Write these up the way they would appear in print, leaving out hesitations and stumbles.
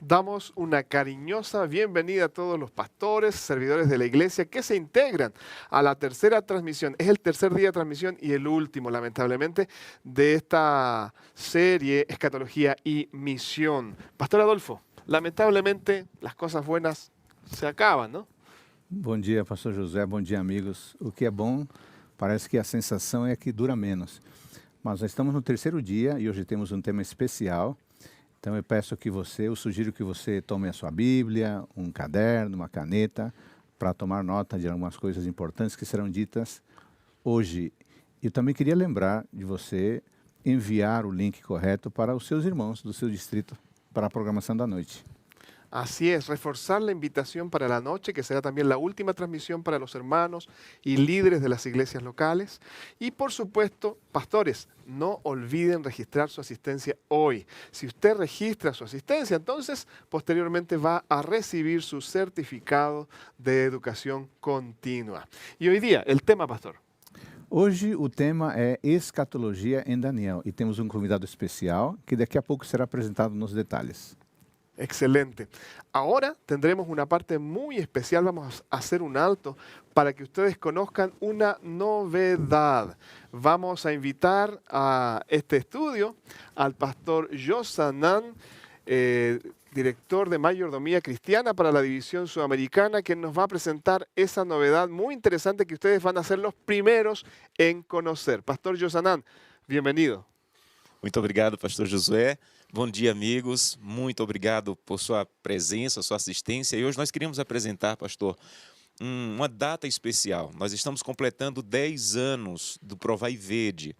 Damos una cariñosa bienvenida a todos los pastores, servidores de la iglesia que se integran a la tercera transmisión. Es el tercer día de transmisión y el último, lamentablemente, de esta serie Escatología y Misión. Pastor Adolfo, lamentablemente las cosas buenas se acaban, ¿no? Bom dia, pastor José, bom dia, amigos. O que é bom, parece que a sensação é que dura menos. Mas nós estamos no terceiro dia e hoje temos um tema especial. Então eu sugiro que você tome a sua Bíblia, um caderno, uma caneta, para tomar nota de algumas coisas importantes que serão ditas hoje. Eu também queria lembrar de você enviar o link correto para os seus irmãos do seu distrito para a programação da noite. Así es, reforzar la invitación para la noche, que será también la última transmisión para los hermanos y líderes de las iglesias locales. Y por supuesto, pastores, no olviden registrar su asistencia hoy. Si usted registra su asistencia, entonces posteriormente va a recibir su certificado de educación continua. Y hoy día, el tema, pastor. Hoje o tema é escatologia em Daniel e temos um convidado especial que daqui a pouco será apresentado nos detalhes. Excelente. Ahora tendremos una parte muy especial. Vamos a hacer un alto para que ustedes conozcan una novedad. Vamos a invitar a este estudio al pastor Josanan, director de mayordomía cristiana para la división sudamericana, quien nos va a presentar esa novedad muy interesante que ustedes van a ser los primeros en conocer. Pastor Josanan, bienvenido. Muito obrigado, pastor Josué. Bom dia, amigos. Muito obrigado por sua presença, sua assistência. E hoje nós queríamos apresentar, pastor, uma data especial. Nós estamos completando 10 anos do Provai Vede.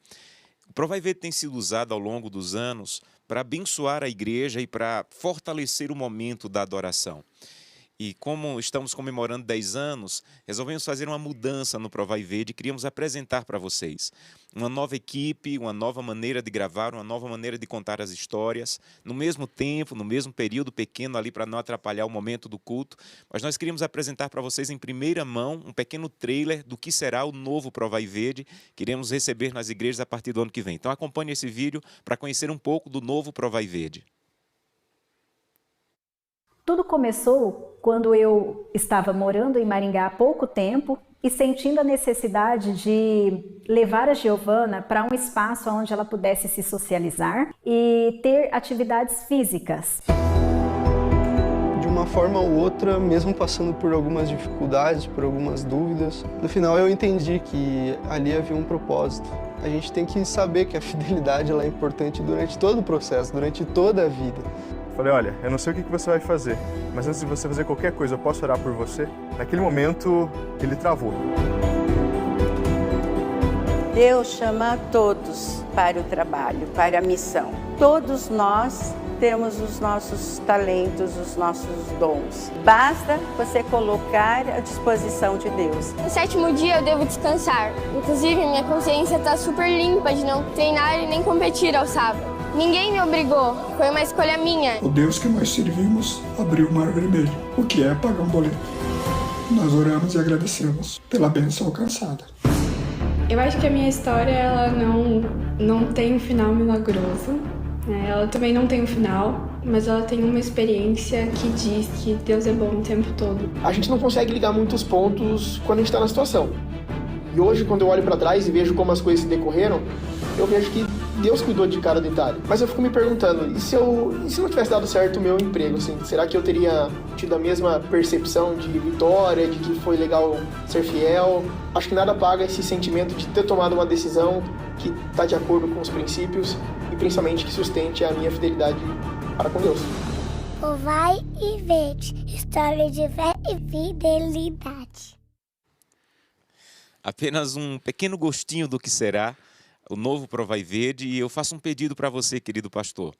O Provai Vede tem sido usado ao longo dos anos para abençoar a igreja e para fortalecer o momento da adoração. E como estamos comemorando 10 anos, resolvemos fazer uma mudança no Provai Vede e queríamos apresentar para vocês uma nova equipe, uma nova maneira de gravar, uma nova maneira de contar as histórias, no mesmo tempo, no mesmo período pequeno ali para não atrapalhar o momento do culto. Mas nós queríamos apresentar para vocês em primeira mão um pequeno trailer do que será o novo Provai Vede que iremos receber nas igrejas a partir do ano que vem. Então acompanhe esse vídeo para conhecer um pouco do novo Provai Vede. Tudo começou quando eu estava morando em Maringá há pouco tempo e sentindo a necessidade de levar a Giovana para um espaço onde ela pudesse se socializar e ter atividades físicas. De uma forma ou outra, mesmo passando por algumas dificuldades, por algumas dúvidas, no final eu entendi que ali havia um propósito. A gente tem que saber que a fidelidade ela é importante durante todo o processo, durante toda a vida. Falei, olha, eu não sei o que você vai fazer, mas antes de você fazer qualquer coisa, eu posso orar por você? Naquele momento, ele travou. Deus chama a todos para o trabalho, para a missão. Todos nós temos os nossos talentos, os nossos dons. Basta você colocar à disposição de Deus. No 7º dia eu devo descansar. Inclusive, minha consciência está super limpa de não treinar e nem competir ao sábado. Ninguém me obrigou, foi uma escolha minha. O Deus que nós servimos abriu o mar vermelho, o que é pagar um boleto. Nós oramos e agradecemos pela bênção alcançada. Eu acho que a minha história ela não tem um final milagroso, né? Ela também não tem um final, mas ela tem uma experiência que diz que Deus é bom o tempo todo. A gente não consegue ligar muitos pontos quando a gente está na situação. E hoje, quando eu olho para trás e vejo como as coisas se decorreram, eu vejo que Deus cuidou de cada detalhe. Mas eu fico me perguntando, e se não tivesse dado certo o meu emprego, assim, será que eu teria tido a mesma percepção de vitória, de que foi legal ser fiel? Acho que nada paga esse sentimento de ter tomado uma decisão que está de acordo com os princípios e principalmente que sustente a minha fidelidade para com Deus. Provai e Vede, história de fé e fidelidade. Apenas um pequeno gostinho do que será o novo Provai Vede, e eu faço um pedido para você, querido pastor.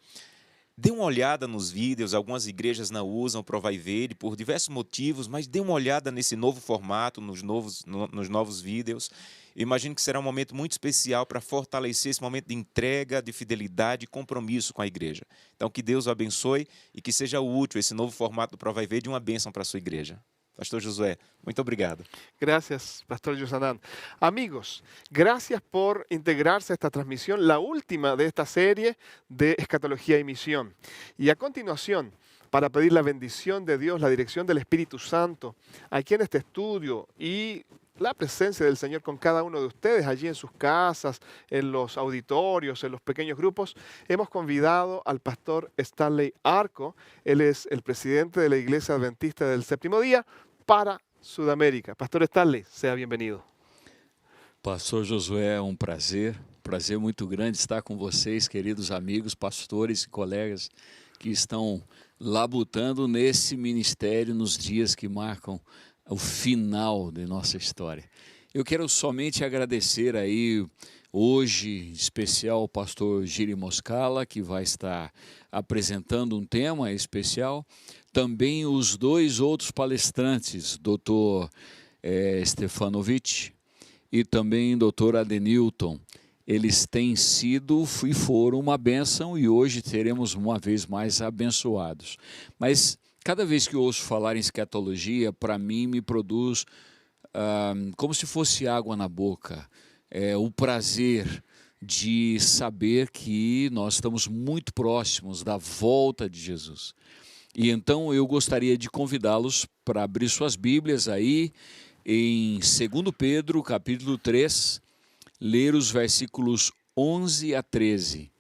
Dê uma olhada nos vídeos, algumas igrejas não usam o Provai Vede por diversos motivos, mas dê uma olhada nesse novo formato, nos novos vídeos. Eu imagino que será um momento muito especial para fortalecer esse momento de entrega, de fidelidade e compromisso com a igreja. Então, que Deus o abençoe e que seja útil esse novo formato do Provai Vede, uma bênção para a sua igreja. Pastor Josué, muito obrigado. Gracias, Pastor Josanan. Amigos, gracias por integrarse a esta transmisión, la última de esta serie de Escatología y Misión. Y a continuación, para pedir la bendición de Dios, la dirección del Espíritu Santo aquí en este estudio y la presencia del Señor con cada uno de ustedes allí en sus casas, en los auditorios, en los pequeños grupos, hemos convidado al pastor Stanley Arco. Él es el presidente de la Iglesia Adventista del Séptimo Día para Sudamérica. Pastor Stanley, sea bienvenido. Pastor Josué, é um prazer muito grande estar com vocês, queridos amigos, pastores e colegas que estão labutando nesse ministério nos dias que marcam o final de nossa história. Eu quero somente agradecer aí hoje, em especial, o pastor Giri Moscala, que vai estar apresentando um tema especial. Também os dois outros palestrantes, Dr. Stefanovic e também Dr. Adenilton. Eles têm sido e foram uma bênção e hoje seremos uma vez mais abençoados. Mas cada vez que eu ouço falar em escatologia, para mim me produz como se fosse água na boca. O prazer de saber que nós estamos muito próximos da volta de Jesus. E então eu gostaria de convidá-los para abrir suas Bíblias aí em 2 Pedro, capítulo 3, ler os versículos 11 a 13.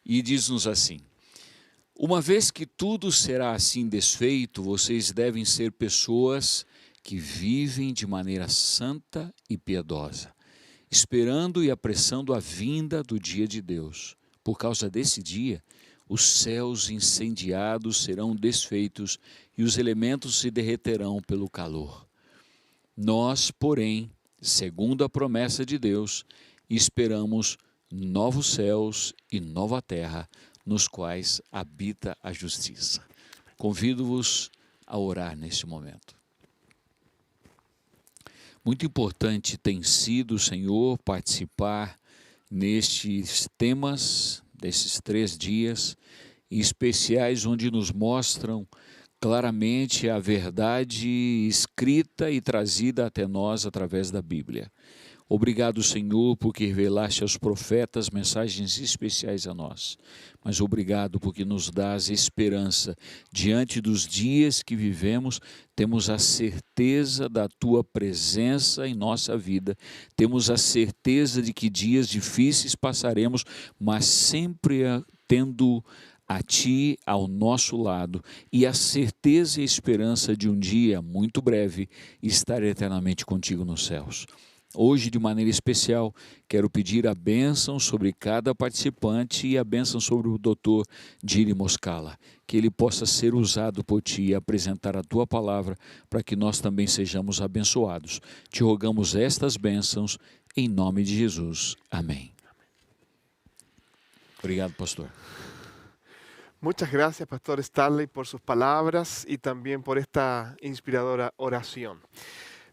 E diz-nos assim: uma vez que tudo será assim desfeito, vocês devem ser pessoas que vivem de maneira santa e piedosa, esperando e apressando a vinda do dia de Deus. Por causa desse dia, os céus incendiados serão desfeitos e os elementos se derreterão pelo calor. Nós, porém, segundo a promessa de Deus, esperamos novos céus e nova terra, nos quais habita a justiça. Convido-vos a orar neste momento. Muito importante tem sido, Senhor, participar nestes temas, desses 3 dias especiais, onde nos mostram claramente a verdade escrita e trazida até nós através da Bíblia. Obrigado, Senhor, porque revelaste aos profetas mensagens especiais a nós. Mas obrigado porque nos dás esperança. Diante dos dias que vivemos, temos a certeza da Tua presença em nossa vida. Temos a certeza de que dias difíceis passaremos, mas sempre tendo a Ti ao nosso lado e a certeza e a esperança de um dia muito breve estar eternamente contigo nos céus. Hoje, de maneira especial, quero pedir a bênção sobre cada participante e a bênção sobre o Dr. Giri Moscala, que ele possa ser usado por Ti e apresentar a Tua palavra para que nós também sejamos abençoados. Te rogamos estas bênçãos em nome de Jesus. Amém. Obrigado, pastor. Muchas gracias, Pastor Stanley, por sus palabras y también por esta inspiradora oración.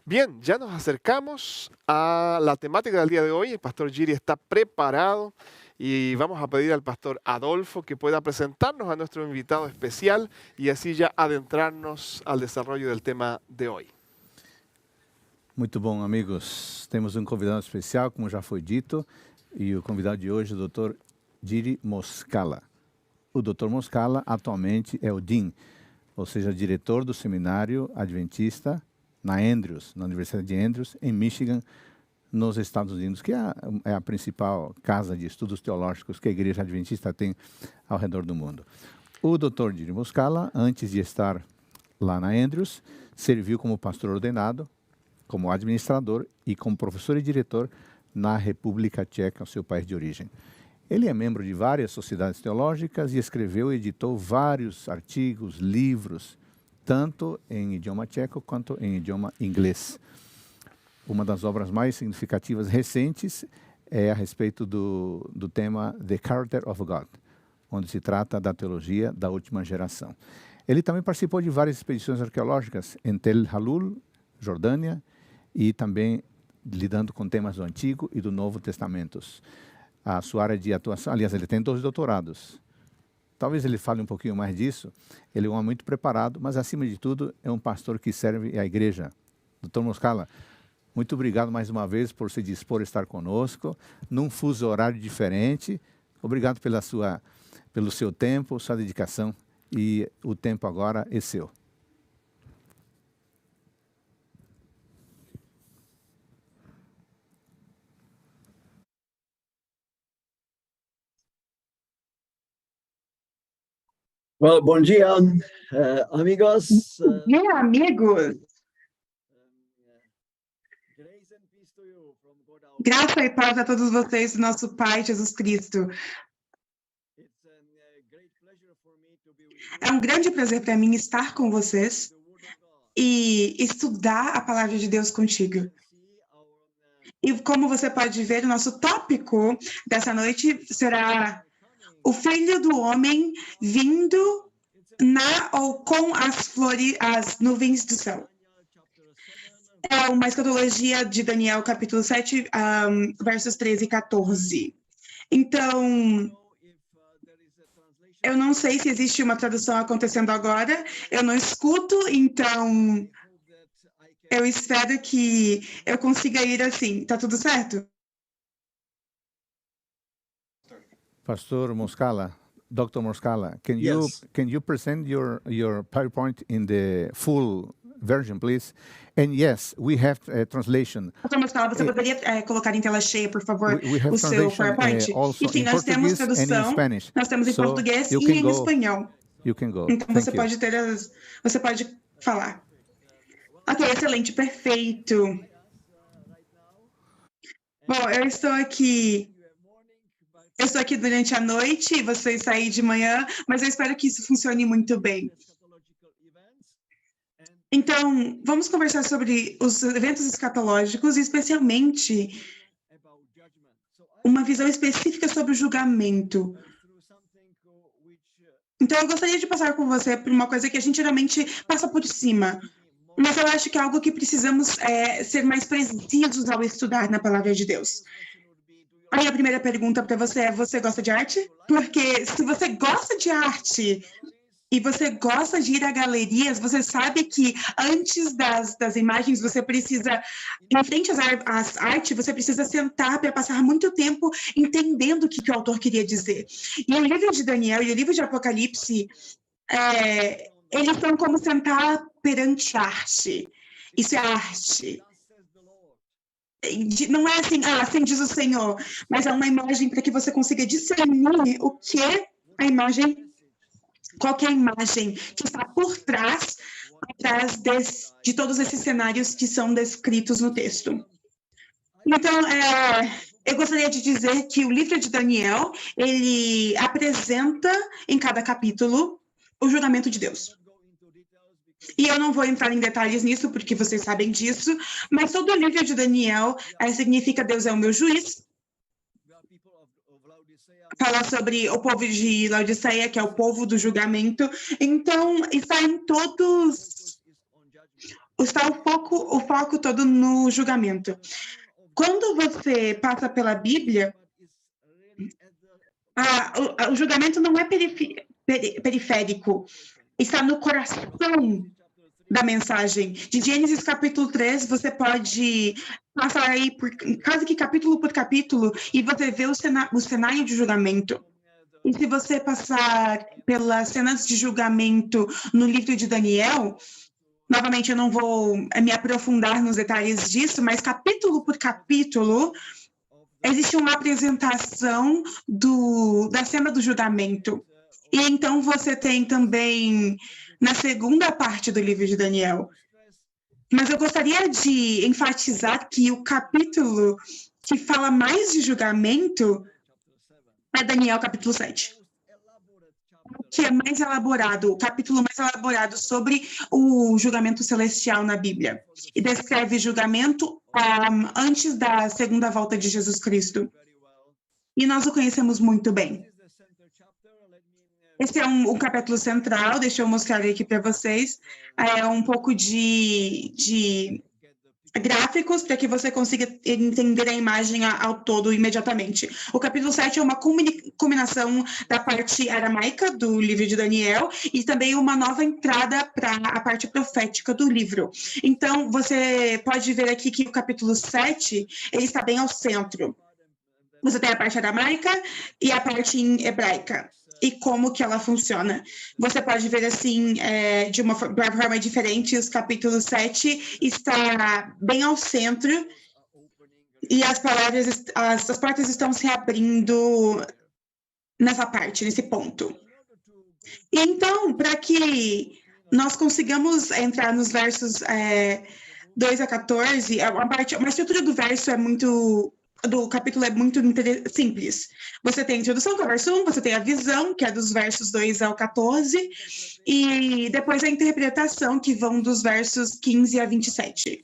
Bien, ya nos acercamos a la temática del día de hoy. El Pastor Giri está preparado y vamos a pedir al Pastor Adolfo que pueda presentarnos a nuestro invitado especial y así ya adentrarnos al desarrollo del tema de hoy. Muito bom, amigos. Temos convidado especial, como já foi dito, e o convidado de hoje é o Dr. Giri Moscala. O Dr. Moscala atualmente é o Dean, ou seja, diretor do seminário adventista na Andrews, na Universidade de Andrews, em Michigan, nos Estados Unidos, que é a principal casa de estudos teológicos que a Igreja Adventista tem ao redor do mundo. O Dr. Giri Moscala, antes de estar lá na Andrews, serviu como pastor ordenado, como administrador e como professor e diretor na República Tcheca, seu país de origem. Ele é membro de várias sociedades teológicas e escreveu e editou vários artigos, livros, tanto em idioma tcheco quanto em idioma inglês. Uma das obras mais significativas recentes é a respeito do tema The Character of God, onde se trata da teologia da última geração. Ele também participou de várias expedições arqueológicas em Tel Halul, Jordânia, e também lidando com temas do Antigo e do Novo Testamentos. A sua área de atuação, aliás, ele tem 2 doutorados. Talvez ele fale um pouquinho mais disso. Ele é um homem muito preparado, mas, acima de tudo, é um pastor que serve à igreja. Dr. Moscala, muito obrigado mais uma vez por se dispor a estar conosco, num fuso horário diferente. Obrigado pelo seu tempo, sua dedicação e o tempo agora é seu. Well, bom dia, amigos. Bom dia, amigos. Graça e paz a todos vocês, do nosso Pai Jesus Cristo. É um grande prazer para mim estar com vocês e estudar a palavra de Deus contigo. E como você pode ver, o nosso tópico dessa noite será o Filho do Homem vindo na ou com as nuvens do céu. É uma escatologia de Daniel, capítulo 7, versos 13 e 14. Então, eu não sei se existe uma tradução acontecendo agora, eu não escuto, então eu espero que eu consiga ir assim. Tá tudo certo? Pastor Moscala, Dr. Moscala, can you present your PowerPoint in the full version, please? And yes, we have translation. Dr. Moscala, você poderia colocar em tela cheia, por favor, o seu PowerPoint? E sim, nós temos tradução, nós temos em português e em espanhol. You can go. Então você pode ter você pode falar. Ok, excelente, perfeito. Bom, eu estou aqui durante a noite, vocês saem de manhã, mas eu espero que isso funcione muito bem. Então, vamos conversar sobre os eventos escatológicos, especialmente uma visão específica sobre o julgamento. Então, eu gostaria de passar com você por uma coisa que a gente geralmente passa por cima, mas eu acho que é algo que precisamos ser mais precisos ao estudar na palavra de Deus. Aí a primeira pergunta para você é: você gosta de arte? Porque se você gosta de arte e você gosta de ir a galerias, você sabe que antes das imagens você precisa, em frente às artes, você precisa sentar para passar muito tempo entendendo o que o autor queria dizer. E o livro de Daniel e o livro de Apocalipse, eles são como sentar perante arte. Isso é arte. Não é assim diz o Senhor, mas é uma imagem para que você consiga discernir o que a imagem, qual que é a imagem que está por trás de todos esses cenários que são descritos no texto. Então, eu gostaria de dizer que o livro de Daniel, ele apresenta em cada capítulo o julgamento de Deus. E eu não vou entrar em detalhes nisso, porque vocês sabem disso, mas todo o livro de Daniel significa Deus é o meu juiz. Fala sobre o povo de Laodiceia, que é o povo do julgamento. Então, está em todos... Está o foco todo no julgamento. Quando você passa pela Bíblia, o julgamento não é periférico. Está no coração da mensagem. De Gênesis capítulo 3, você pode passar aí quase que capítulo por capítulo e você vê o cenário de julgamento. E se você passar pelas cenas de julgamento no livro de Daniel, novamente eu não vou me aprofundar nos detalhes disso, mas capítulo por capítulo existe uma apresentação da cena do julgamento. E então você tem também na segunda parte do livro de Daniel. Mas eu gostaria de enfatizar que o capítulo que fala mais de julgamento é Daniel capítulo 7. Que é mais elaborado, o capítulo mais elaborado sobre o julgamento celestial na Bíblia. E descreve julgamento antes da segunda volta de Jesus Cristo. E nós o conhecemos muito bem. Esse é um capítulo central, deixa eu mostrar aqui para vocês. É um pouco de gráficos para que você consiga entender a imagem ao todo imediatamente. O capítulo 7 é uma combinação da parte aramaica do livro de Daniel e também uma nova entrada para a parte profética do livro. Então, você pode ver aqui que o capítulo 7 ele está bem ao centro. Você tem a parte aramaica e a parte em hebraica. e como que ela funciona. Você pode ver assim, de uma forma diferente, os capítulos 7 está bem ao centro e as portas estão se abrindo nessa parte, nesse ponto. Então, para que nós consigamos entrar nos versos 2 a 14, uma estrutura do verso do capítulo é muito simples. Você tem a introdução, que é o verso 1, você tem a visão, que é dos versos 2 ao 14, e depois a interpretação, que vão dos versos 15 a 27.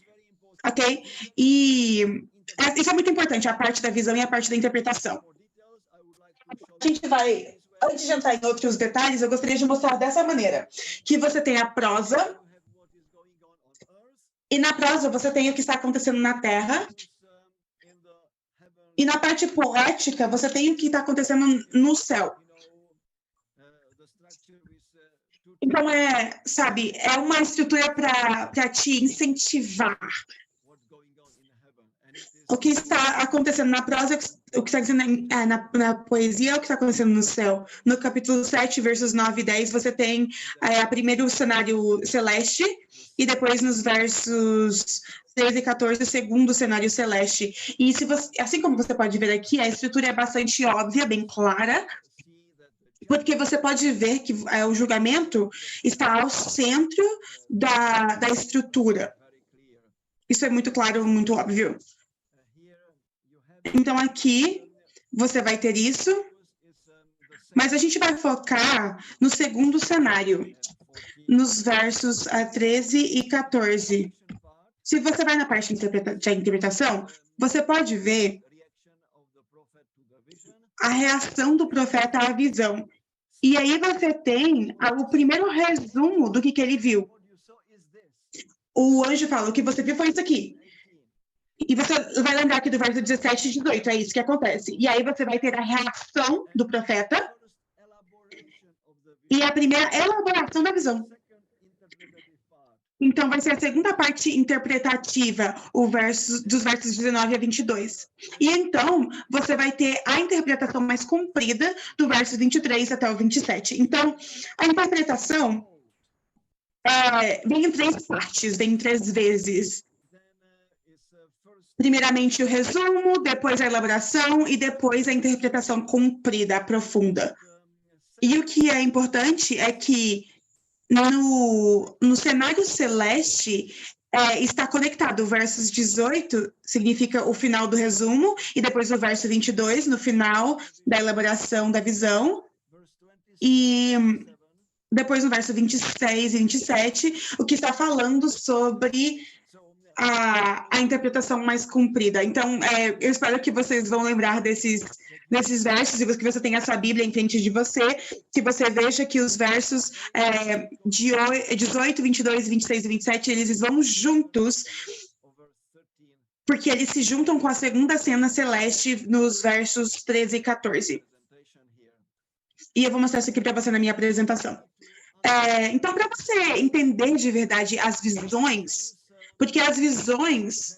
Ok? E isso é muito importante, a parte da visão e a parte da interpretação. A gente vai, antes de entrar em outros detalhes, eu gostaria de mostrar dessa maneira, que você tem a prosa, e na prosa você tem o que está acontecendo na Terra, e na parte poética, você tem o que está acontecendo no céu. Então, é uma estrutura para te incentivar. O que está acontecendo na prosa, o que está acontecendo na poesia, o que está acontecendo no céu. No capítulo 7, versos 9 e 10, você tem primeiro o cenário celeste, e depois nos versos 13 e 14, o segundo cenário celeste. E assim como você pode ver aqui, a estrutura é bastante óbvia, bem clara, porque você pode ver que o julgamento está ao centro da estrutura. Isso é muito claro, muito óbvio. Então, aqui, você vai ter isso, mas a gente vai focar no segundo cenário, nos versos 13 e 14. Se você vai na parte de interpretação, você pode ver a reação do profeta à visão. E aí você tem o primeiro resumo do que ele viu. O anjo fala, o que você viu foi isso aqui. E você vai lembrar aqui do verso 17 e 18, é isso que acontece. E aí você vai ter a reação do profeta e a primeira elaboração da visão. Então, vai ser a segunda parte interpretativa, dos versos 19 a 22. E então, você vai ter a interpretação mais comprida do verso 23 até o 27. Então, a interpretação vem em 3 partes, vem em 3 vezes. Primeiramente o resumo, depois a elaboração e depois a interpretação comprida, profunda. E o que é importante é que no cenário celeste está conectado. O verso 18 significa o final do resumo e depois o verso 22 no final da elaboração da visão. E depois no verso 26 e 27, o que está falando sobre a interpretação mais comprida. Então, eu espero que vocês vão lembrar desses versos, e que você tenha essa Bíblia em frente de você, que você veja que os versos 18, 22, 26 e 27, eles vão juntos, porque eles se juntam com a segunda cena celeste nos versos 13 e 14. E eu vou mostrar isso aqui para você na minha apresentação. Então, para você entender de verdade as visões, porque as visões,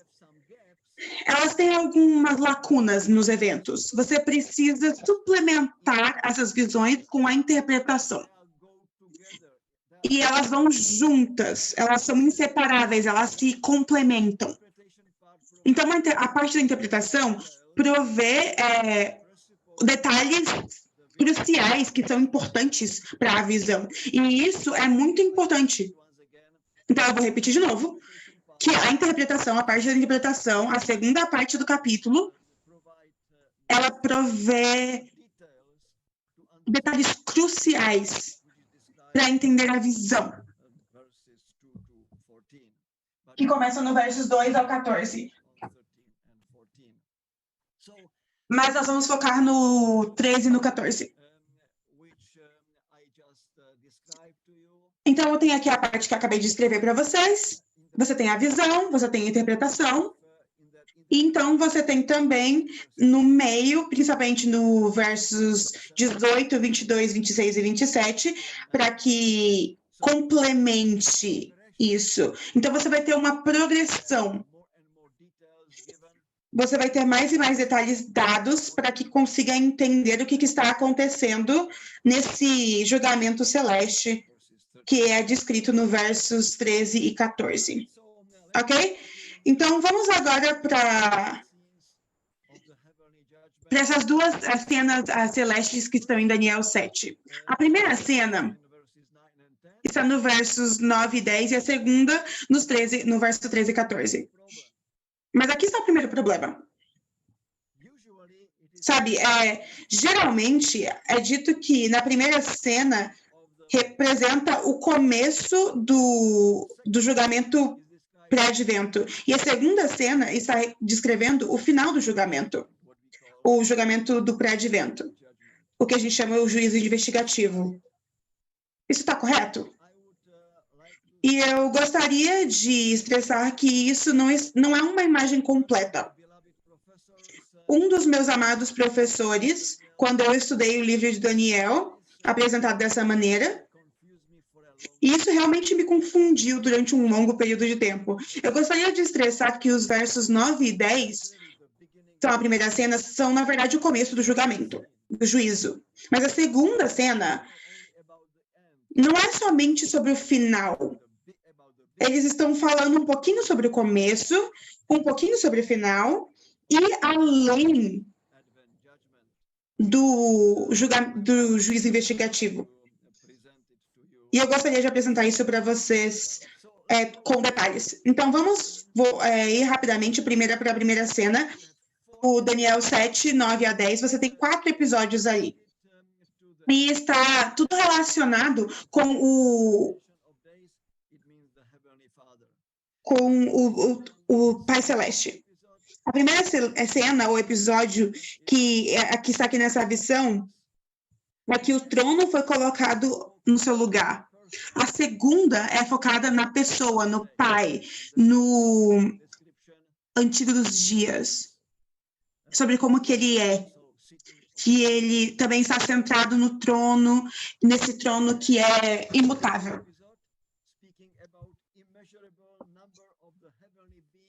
elas têm algumas lacunas nos eventos. Você precisa suplementar essas visões com a interpretação. E elas vão juntas, elas são inseparáveis, elas se complementam. Então, a parte da interpretação provê detalhes cruciais que são importantes para a visão. E isso é muito importante. Então, eu vou repetir de novo. Que a interpretação, a parte da interpretação, a segunda parte do capítulo, ela provê detalhes cruciais para entender a visão, que começam no versos 2 ao 14. Mas nós vamos focar no 13 e no 14. Então, eu tenho aqui a parte que eu acabei de escrever para vocês. Você tem a visão, você tem a interpretação, e então você tem também no meio, principalmente no versos 18, 22, 26 e 27, para que complemente isso. Então você vai ter uma progressão. você vai ter mais e mais detalhes dados para que consiga entender o que está acontecendo nesse julgamento celeste que é descrito no versos 13 e 14. Ok? Então, vamos agora para essas duas cenas celestes que estão em Daniel 7. A primeira cena está no versos 9 e 10 e a segunda no verso 13 e 14. Mas aqui está o primeiro problema. Sabe, geralmente é dito que na primeira cena representa o começo do julgamento pré-advento. E a segunda cena está descrevendo o final do julgamento. O julgamento do pré-advento. O que a gente chama de juízo investigativo. Isso está correto? E eu gostaria de expressar que isso não é uma imagem completa. Um dos meus amados professores, quando eu estudei o livro de Daniel, apresentado dessa maneira, e isso realmente me confundiu durante um longo período de tempo. Eu gostaria de expressar que os versos 9 e 10, são a primeira cena, são, na verdade, o começo do julgamento, do juízo. Mas a segunda cena não é somente sobre o final. Eles estão falando um pouquinho sobre o começo, um pouquinho sobre o final, e além do juízo investigativo. E eu gostaria de apresentar isso para vocês com detalhes. Então, vou ir rapidamente para a primeira cena. O Daniel 7, 9 a 10, você tem 4 episódios aí. E está tudo relacionado com o Pai Celeste. A primeira cena, ou episódio, que está aqui nessa visão, é que o trono foi colocado no seu lugar. A segunda é focada na pessoa, no Pai, no Antigo dos Dias, sobre como que ele é. Que ele também está centrado no trono, nesse trono que é imutável.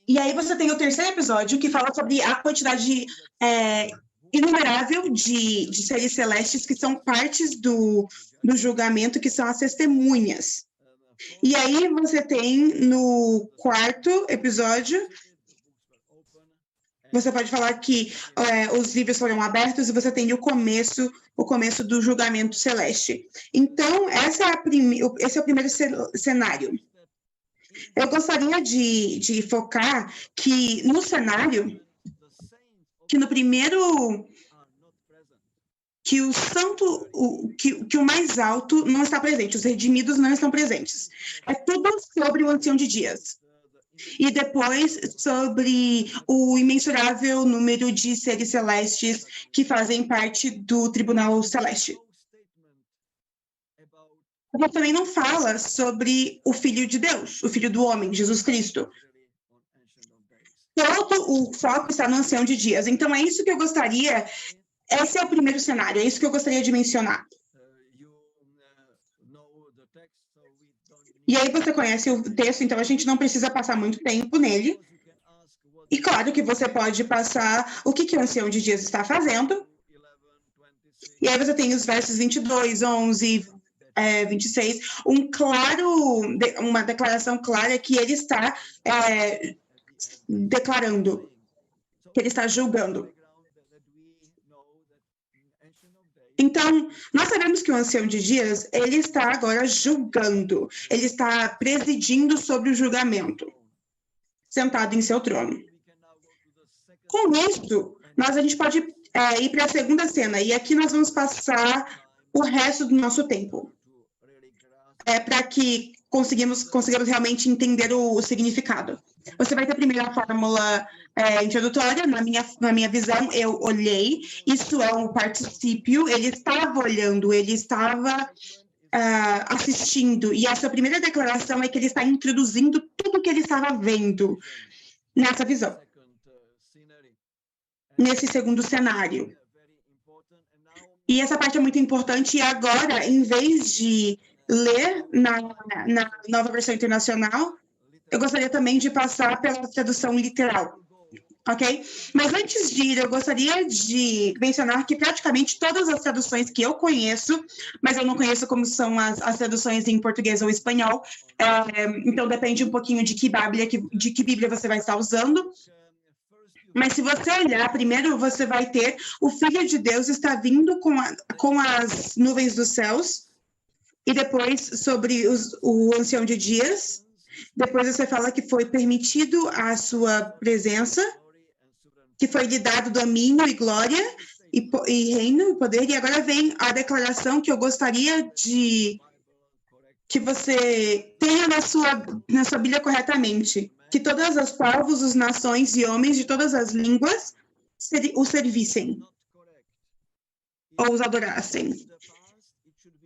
E aí você tem o terceiro episódio, que fala sobre a quantidade inumerável de seres celestes que são partes do julgamento, que são as testemunhas. E aí você tem no quarto episódio, você pode falar que os livros foram abertos e você tem o começo do julgamento celeste. Então, esse é o primeiro cenário. Eu gostaria de focar que no cenário, que no primeiro, que o santo, que o mais alto não está presente, os redimidos não estão presentes. É tudo sobre o Ancião de Dias. E depois sobre o imensurável número de seres celestes que fazem parte do Tribunal Celeste. Mas também não fala sobre o Filho de Deus, o Filho do Homem, Jesus Cristo. Todo o foco está no Ancião de Dias. Então, é isso que eu gostaria, esse é o primeiro cenário, é isso que eu gostaria de mencionar. E aí você conhece o texto, então a gente não precisa passar muito tempo nele. E claro que você pode passar o que o Ancião de Dias está fazendo. E aí você tem os versos 22, 11, 26, uma declaração clara que ele está declarando, que ele está julgando. Então, nós sabemos que o Ancião de Dias, ele está agora julgando, ele está presidindo sobre o julgamento, sentado em seu trono. Com isso, a gente pode ir para a segunda cena, e aqui nós vamos passar o resto do nosso tempo, para que conseguimos realmente entender o significado. Você vai ter primeiro a fórmula introdutória, na minha visão, eu olhei, isso é um particípio, ele estava olhando, ele estava assistindo, e essa primeira declaração é que ele está introduzindo tudo que ele estava vendo nessa visão, nesse segundo cenário. E essa parte é muito importante, e agora, em vez de ler na nova versão internacional, eu gostaria também de passar pela tradução literal. Ok? Mas antes de ir, eu gostaria de mencionar que praticamente todas as traduções que eu conheço, mas eu não conheço como são as traduções em português ou espanhol, então depende um pouquinho de que Bíblia você vai estar usando. Mas se você olhar, primeiro você vai ter o Filho de Deus está vindo com as nuvens dos céus, e depois sobre o Ancião de Dias. Depois você fala que foi permitido a sua presença, que foi lhe dado domínio e glória, e reino e poder. E agora vem a declaração que eu gostaria de que você tenha na sua Bíblia corretamente. Que todas as povos, as nações e homens de todas as línguas o servissem ou os adorassem.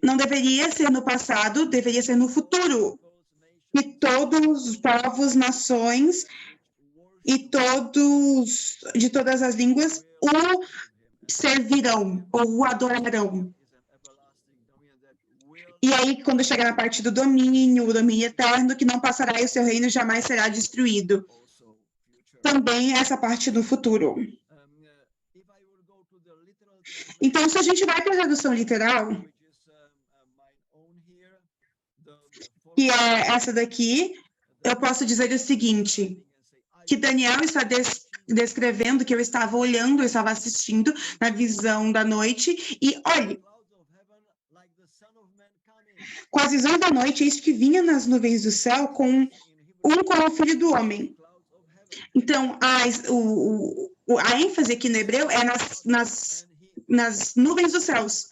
Não deveria ser no passado, deveria ser no futuro. Que todos os povos, nações e todos de todas as línguas o servirão ou o adorarão. E aí, quando chegar na parte do domínio, o domínio eterno, que não passará e o seu reino jamais será destruído. Também essa parte do futuro. Então, se a gente vai para a tradução literal, que é essa daqui, eu posso dizer o seguinte, que Daniel está descrevendo que eu estava olhando, eu estava assistindo na visão da noite, e olhe, com as visões da noite, eis que vinha nas nuvens do céu com o Filho do Homem. Então, a ênfase aqui no hebreu é nas nuvens dos céus.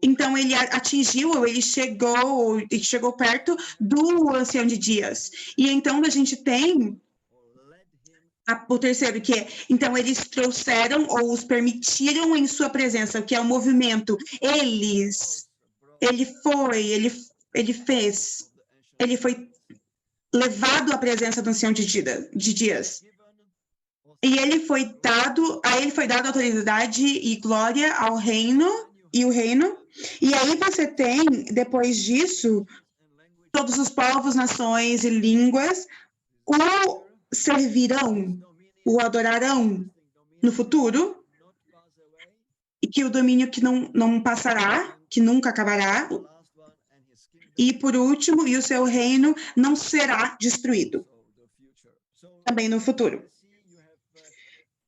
Então, ele atingiu, ou ele chegou perto do Ancião de Dias. E então, a gente tem o terceiro, que é, então, eles trouxeram ou os permitiram em sua presença, que é o movimento. Ele foi levado à presença do Ancião de Dias. E a ele foi dado autoridade e glória ao reino, e o reino. E aí você tem, depois disso, todos os povos, nações e línguas o servirão, o adorarão no futuro, e que o domínio que não passará, que nunca acabará, e por último, e o seu reino não será destruído, também no futuro.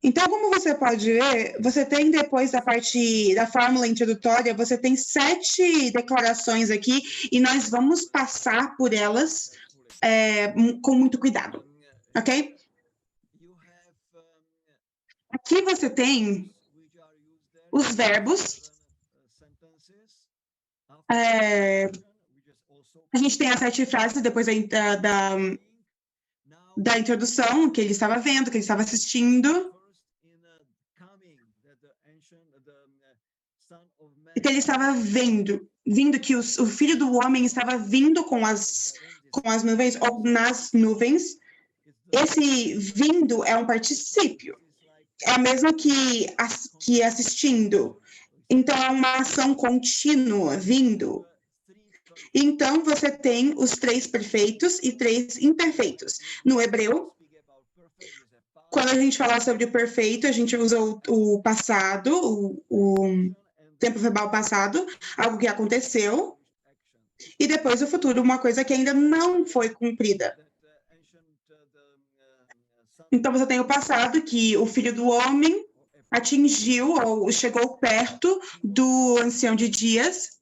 Então, como você pode ver, você tem depois da parte da fórmula introdutória, você tem 7 declarações aqui, e nós vamos passar por elas com muito cuidado, ok? Aqui você tem os verbos. A gente tem as 7 frases depois da introdução, que ele estava vendo, que ele estava assistindo. Que ele estava vindo que o Filho do Homem estava vindo com as nuvens, ou nas nuvens. Esse vindo é um particípio. É o mesmo que assistindo. Então, é uma ação contínua, vindo. Então, você tem os 3 perfeitos e 3 imperfeitos. No hebreu, quando a gente fala sobre o perfeito, a gente usa o passado, o tempo verbal passado, algo que aconteceu, e depois o futuro, uma coisa que ainda não foi cumprida. Então, você tem o passado, que o Filho do Homem atingiu ou chegou perto do Ancião de Dias.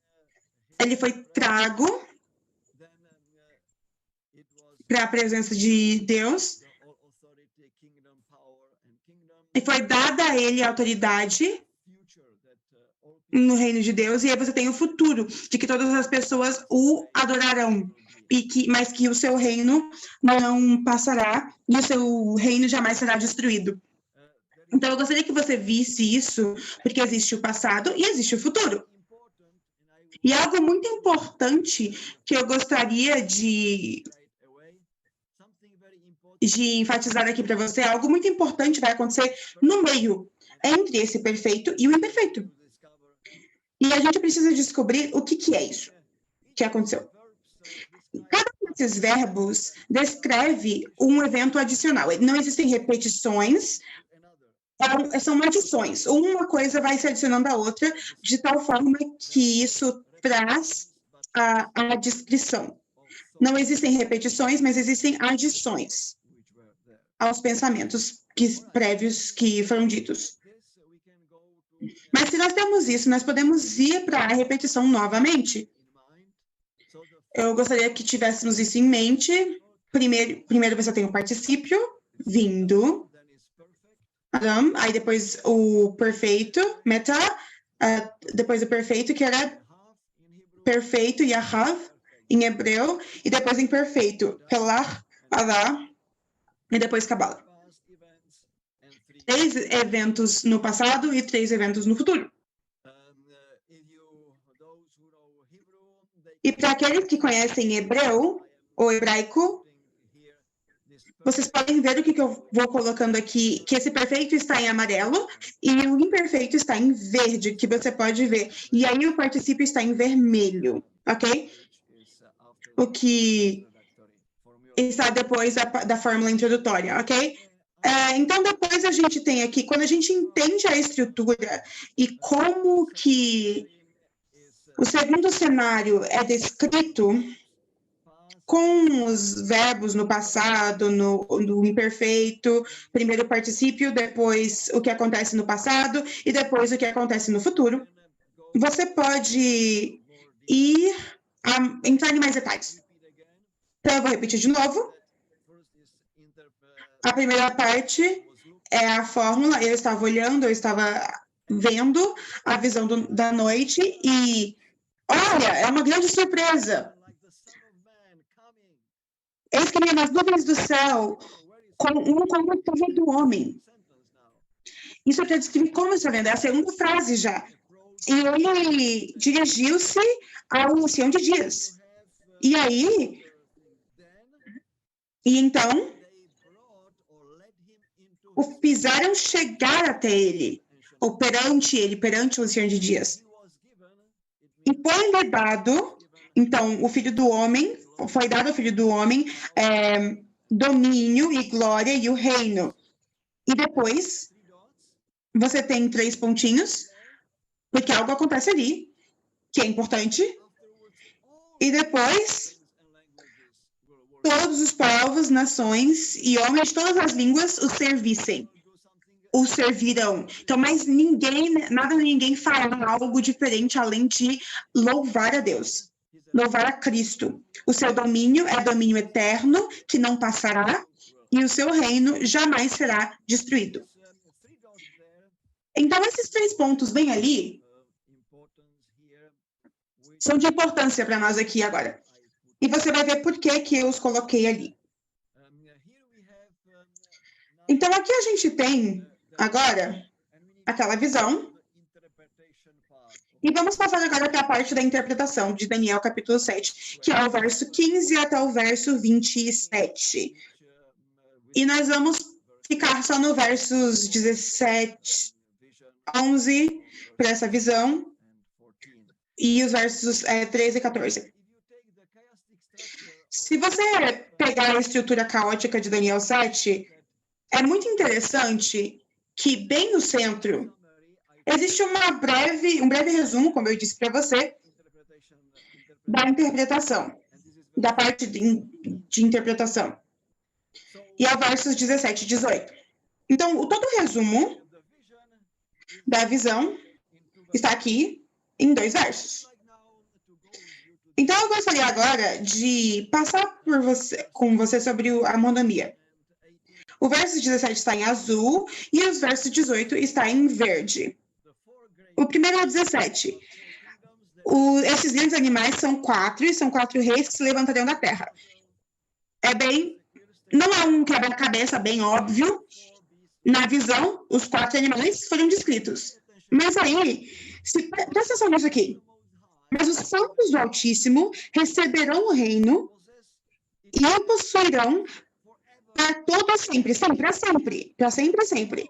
Ele foi trago para a presença de Deus. E foi dada a ele a autoridade no reino de Deus. E aí você tem o futuro, de que todas as pessoas o adorarão. Mas que o seu reino não passará e o seu reino jamais será destruído. Então, eu gostaria que você visse isso, porque existe o passado e existe o futuro. E algo muito importante que eu gostaria de enfatizar aqui para você, algo muito importante vai acontecer no meio, entre esse perfeito e o imperfeito. E a gente precisa descobrir o que é isso que aconteceu. Cada esses verbos descreve um evento adicional. Não existem repetições, são adições. Uma coisa vai se adicionando à outra, de tal forma que isso traz a descrição. Não existem repetições, mas existem adições aos pensamentos prévios que foram ditos. Mas se nós temos isso, nós podemos ir para a repetição novamente. Eu gostaria que tivéssemos isso em mente. Primeiro você tem o particípio, vindo. Adam, aí depois o perfeito, meta. Depois o perfeito, que era perfeito, yahav, em hebreu. E depois imperfeito, pelach, alá. E depois kabbalah. 3 eventos no passado e 3 eventos no futuro. E para aqueles que conhecem hebreu ou hebraico, vocês podem ver o que eu vou colocando aqui, que esse perfeito está em amarelo e o imperfeito está em verde, que você pode ver. E aí o particípio está em vermelho, ok? O que está depois da fórmula introdutória, ok? Então, depois a gente tem aqui, quando a gente entende a estrutura e como que o segundo cenário é descrito com os verbos no passado, no imperfeito, primeiro o particípio, depois o que acontece no passado e depois o que acontece no futuro, você pode entrar em mais detalhes. Então, eu vou repetir de novo. A primeira parte é a fórmula. Eu estava olhando, eu estava vendo a visão da noite e, olha, é uma grande surpresa. Eis que vinha nas nuvens do céu como o povo do homem. Isso é para descrever como eu estou vendo. É a segunda frase já. E ele dirigiu-se ao ancião de dias. E aí... E então, o fizeram chegar até ele, ou perante o ancião de dias. E foi-lhe dado, então, foi dado ao filho do homem domínio e glória e o reino. E depois, você tem 3 pontinhos, porque algo acontece ali, que é importante. E depois... todos os povos, nações e homens de todas as línguas o servirão. Então, mas ninguém fará algo diferente além de louvar a Deus, louvar a Cristo. O seu domínio é domínio eterno, que não passará, e o seu reino jamais será destruído. Então, esses 3 pontos bem ali são de importância para nós aqui agora. E você vai ver por que eu os coloquei ali. Então, aqui a gente tem, agora, aquela visão. E vamos passar agora para a parte da interpretação de Daniel, capítulo 7, que é o verso 15 até o verso 27. E nós vamos ficar só no versos 17, 11, para essa visão, e os versos 13 e 14. Se você pegar a estrutura caótica de Daniel 7, é muito interessante que bem no centro existe um breve resumo, como eu disse para você, da interpretação, da parte de interpretação. E é o versos 17 e 18. Então, todo o resumo da visão está aqui em 2 versos. Então, eu gostaria agora de passar com você sobre a monomia. O verso 17 está em azul e os versos 18 está em verde. O primeiro é o 17. Esses grandes animais são 4 e são 4 reis que se levantariam da terra. Não é um quebra-cabeça bem óbvio. Na visão, os 4 animais foram descritos. Mas aí, presta atenção nisso aqui. Mas os santos do Altíssimo receberão o reino e o possuirão para todo sempre, para sempre,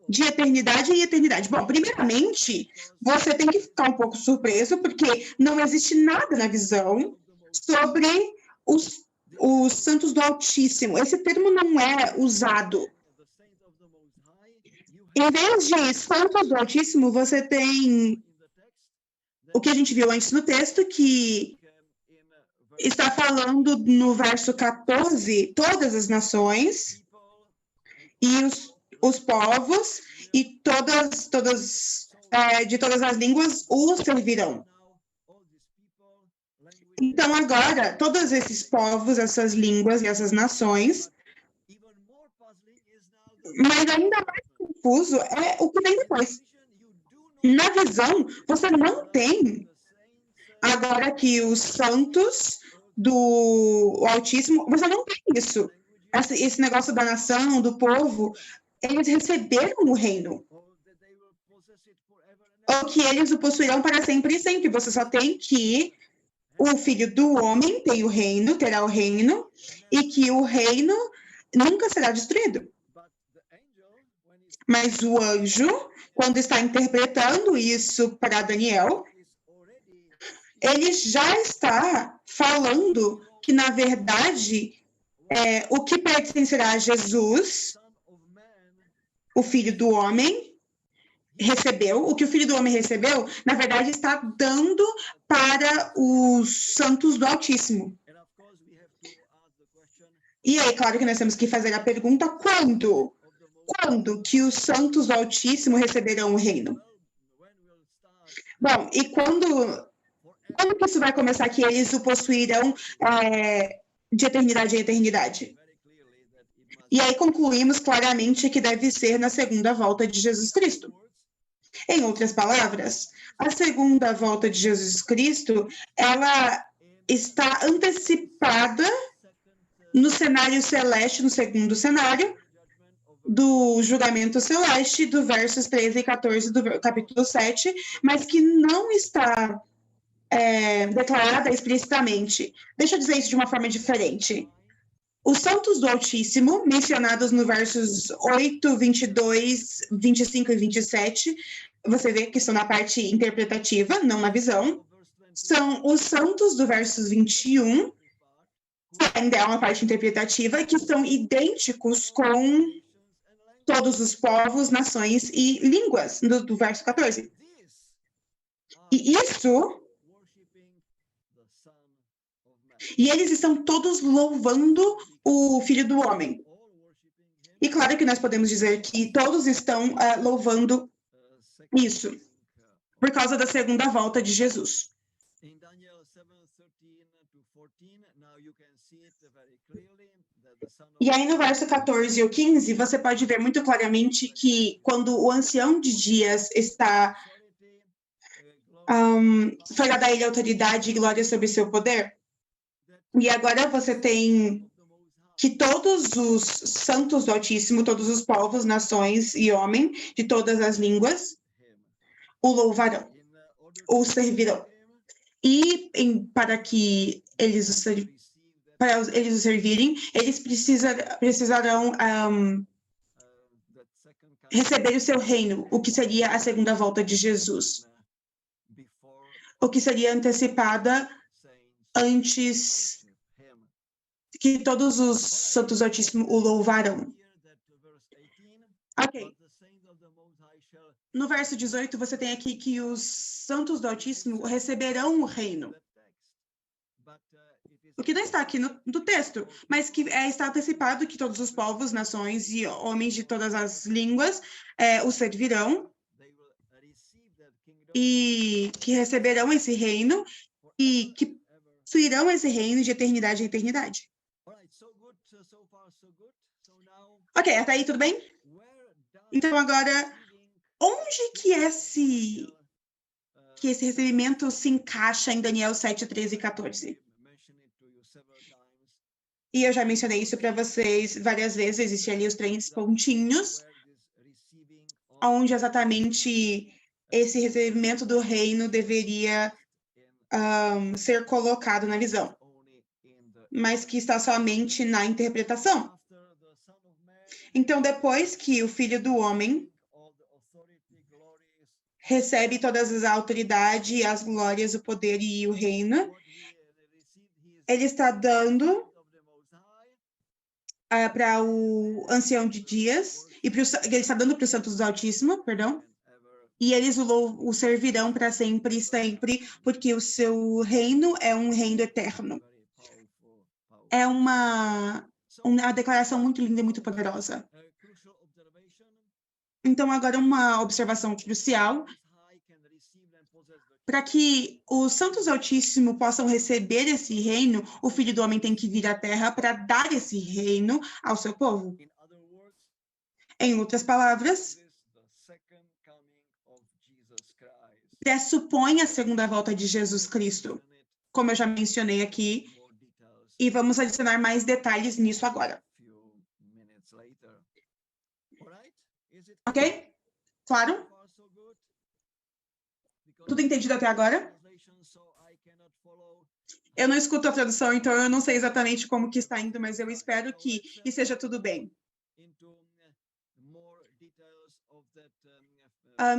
de eternidade em eternidade. Bom, primeiramente, você tem que ficar um pouco surpreso, porque não existe nada na visão sobre os santos do Altíssimo. Esse termo não é usado. Em vez de santos do Altíssimo, você tem o que a gente viu antes no texto, que está falando no verso 14, todas as nações e os povos e de todas as línguas o servirão. Então, agora, todos esses povos, essas línguas e essas nações, mas ainda mais confuso é o que vem depois. Na visão, você não tem, agora que os santos do Altíssimo, você não tem isso. Esse negócio da nação, do povo, eles receberam o reino. Ou que eles o possuirão para sempre e sempre. Você só tem que o Filho do Homem tem o reino, terá o reino, e que o reino nunca será destruído. Mas o anjo, quando está interpretando isso para Daniel, ele já está falando que, na verdade, o que pertencerá a Jesus, o Filho do Homem, recebeu, o que o Filho do Homem recebeu, na verdade, está dando para os santos do Altíssimo. E aí, claro que nós temos que fazer a pergunta, quando? Quando que os santos do Altíssimo receberão o reino? Bom, e quando que isso vai começar, que eles o possuirão de eternidade em eternidade? E aí concluímos claramente que deve ser na segunda volta de Jesus Cristo. Em outras palavras, a segunda volta de Jesus Cristo, ela está antecipada no cenário celeste, no segundo cenário, do julgamento celeste, do versos 13 e 14 do capítulo 7, mas que não está declarada explicitamente. Deixa eu dizer isso de uma forma diferente. Os santos do Altíssimo, mencionados no versos 8, 22, 25 e 27, você vê que estão na parte interpretativa, não na visão, são os santos do versos 21, que ainda é uma parte interpretativa, que são idênticos com todos os povos, nações e línguas, do verso 14. E eles estão todos louvando o Filho do Homem. E claro que nós podemos dizer que todos estão louvando isso, por causa da segunda volta de Jesus. E aí no verso 14 ou 15, você pode ver muito claramente que quando o ancião de dias está foi dada a ele autoridade e glória sobre seu poder. E agora você tem que todos os santos do Altíssimo, todos os povos, nações e homens de todas as línguas o louvarão, o servirão. E para que eles o servirem, eles precisarão receber o seu reino, o que seria a segunda volta de Jesus, o que seria antecipada antes que todos os santos altíssimos o louvarão. Ok. No verso 18, você tem aqui que os santos do Altíssimo receberão o reino. O que não está aqui no texto, mas que está antecipado que todos os povos, nações e homens de todas as línguas o servirão e que receberão esse reino e que possuirão esse reino de eternidade em eternidade. Ok, até aí tudo bem? Então agora, onde que esse recebimento se encaixa em Daniel 7, 13 e 14? E eu já mencionei isso para vocês várias vezes, existem ali os 3 pontinhos, onde exatamente esse recebimento do reino deveria ser colocado na visão, mas que está somente na interpretação. Então, depois que o Filho do Homem recebe todas as autoridades, as glórias, o poder e o reino, ele está dando para o Ancião de Dias, e ele está dando para os Santos do Altíssimo, perdão, e eles o servirão para sempre e sempre, porque o seu reino é um reino eterno. É uma declaração muito linda e muito poderosa. Então, agora uma observação crucial. Para que os santos altíssimos possam receber esse reino, o Filho do Homem tem que vir à Terra para dar esse reino ao seu povo. Em outras palavras, pressupõe a segunda volta de Jesus Cristo, como eu já mencionei aqui, e vamos adicionar mais detalhes nisso agora. Ok? Claro? Tudo entendido até agora? Eu não escuto a tradução, então eu não sei exatamente como que está indo, mas eu espero que esteja tudo bem.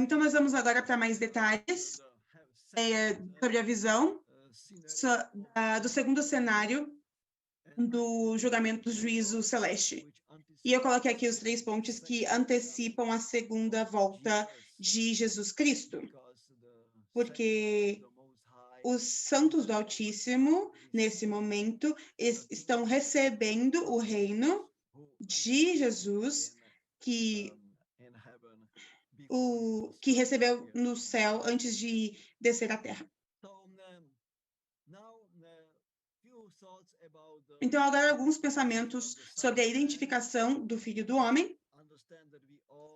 Então, nós vamos agora para mais detalhes sobre a visão do segundo cenário do julgamento do juízo celeste. E eu coloquei aqui os 3 pontos que antecipam a segunda volta de Jesus Cristo. Porque os santos do Altíssimo, nesse momento, estão recebendo o reino de Jesus que recebeu no céu antes de descer à terra. Então, agora alguns pensamentos sobre a identificação do Filho do Homem.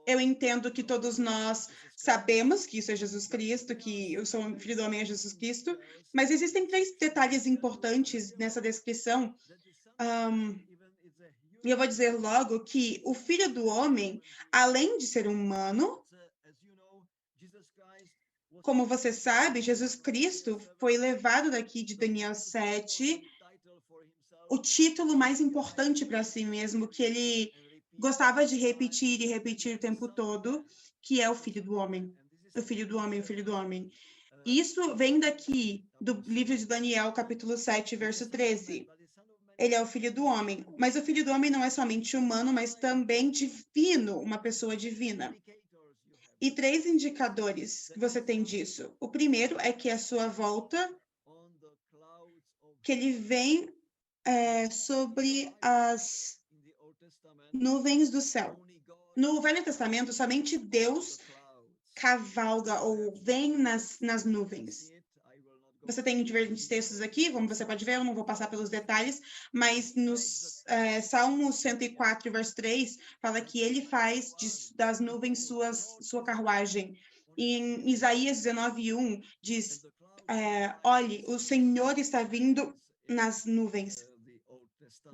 Eu entendo que todos nós sabemos que isso é Jesus Cristo, que o Filho do Homem é Jesus Cristo, mas existem 3 detalhes importantes nessa descrição. E eu vou dizer logo que o Filho do Homem, além de ser humano, como você sabe, Jesus Cristo foi levado daqui de Daniel 7, o título mais importante para si mesmo, que ele gostava de repetir e repetir o tempo todo, que é o Filho do Homem. O Filho do Homem, o Filho do Homem. Isso vem daqui, do livro de Daniel, capítulo 7, verso 13. Ele é o Filho do Homem. Mas o Filho do Homem não é somente humano, mas também divino, uma pessoa divina. E 3 indicadores que você tem disso. O primeiro é que a sua volta, que ele vem sobre as nuvens do céu. No Velho Testamento, somente Deus cavalga ou vem nas nuvens. Você tem diversos textos aqui, como você pode ver, eu não vou passar pelos detalhes, mas no Salmo 104, verso 3, fala que ele faz das nuvens sua carruagem. E em Isaías 19:1 diz, olhe, o Senhor está vindo nas nuvens.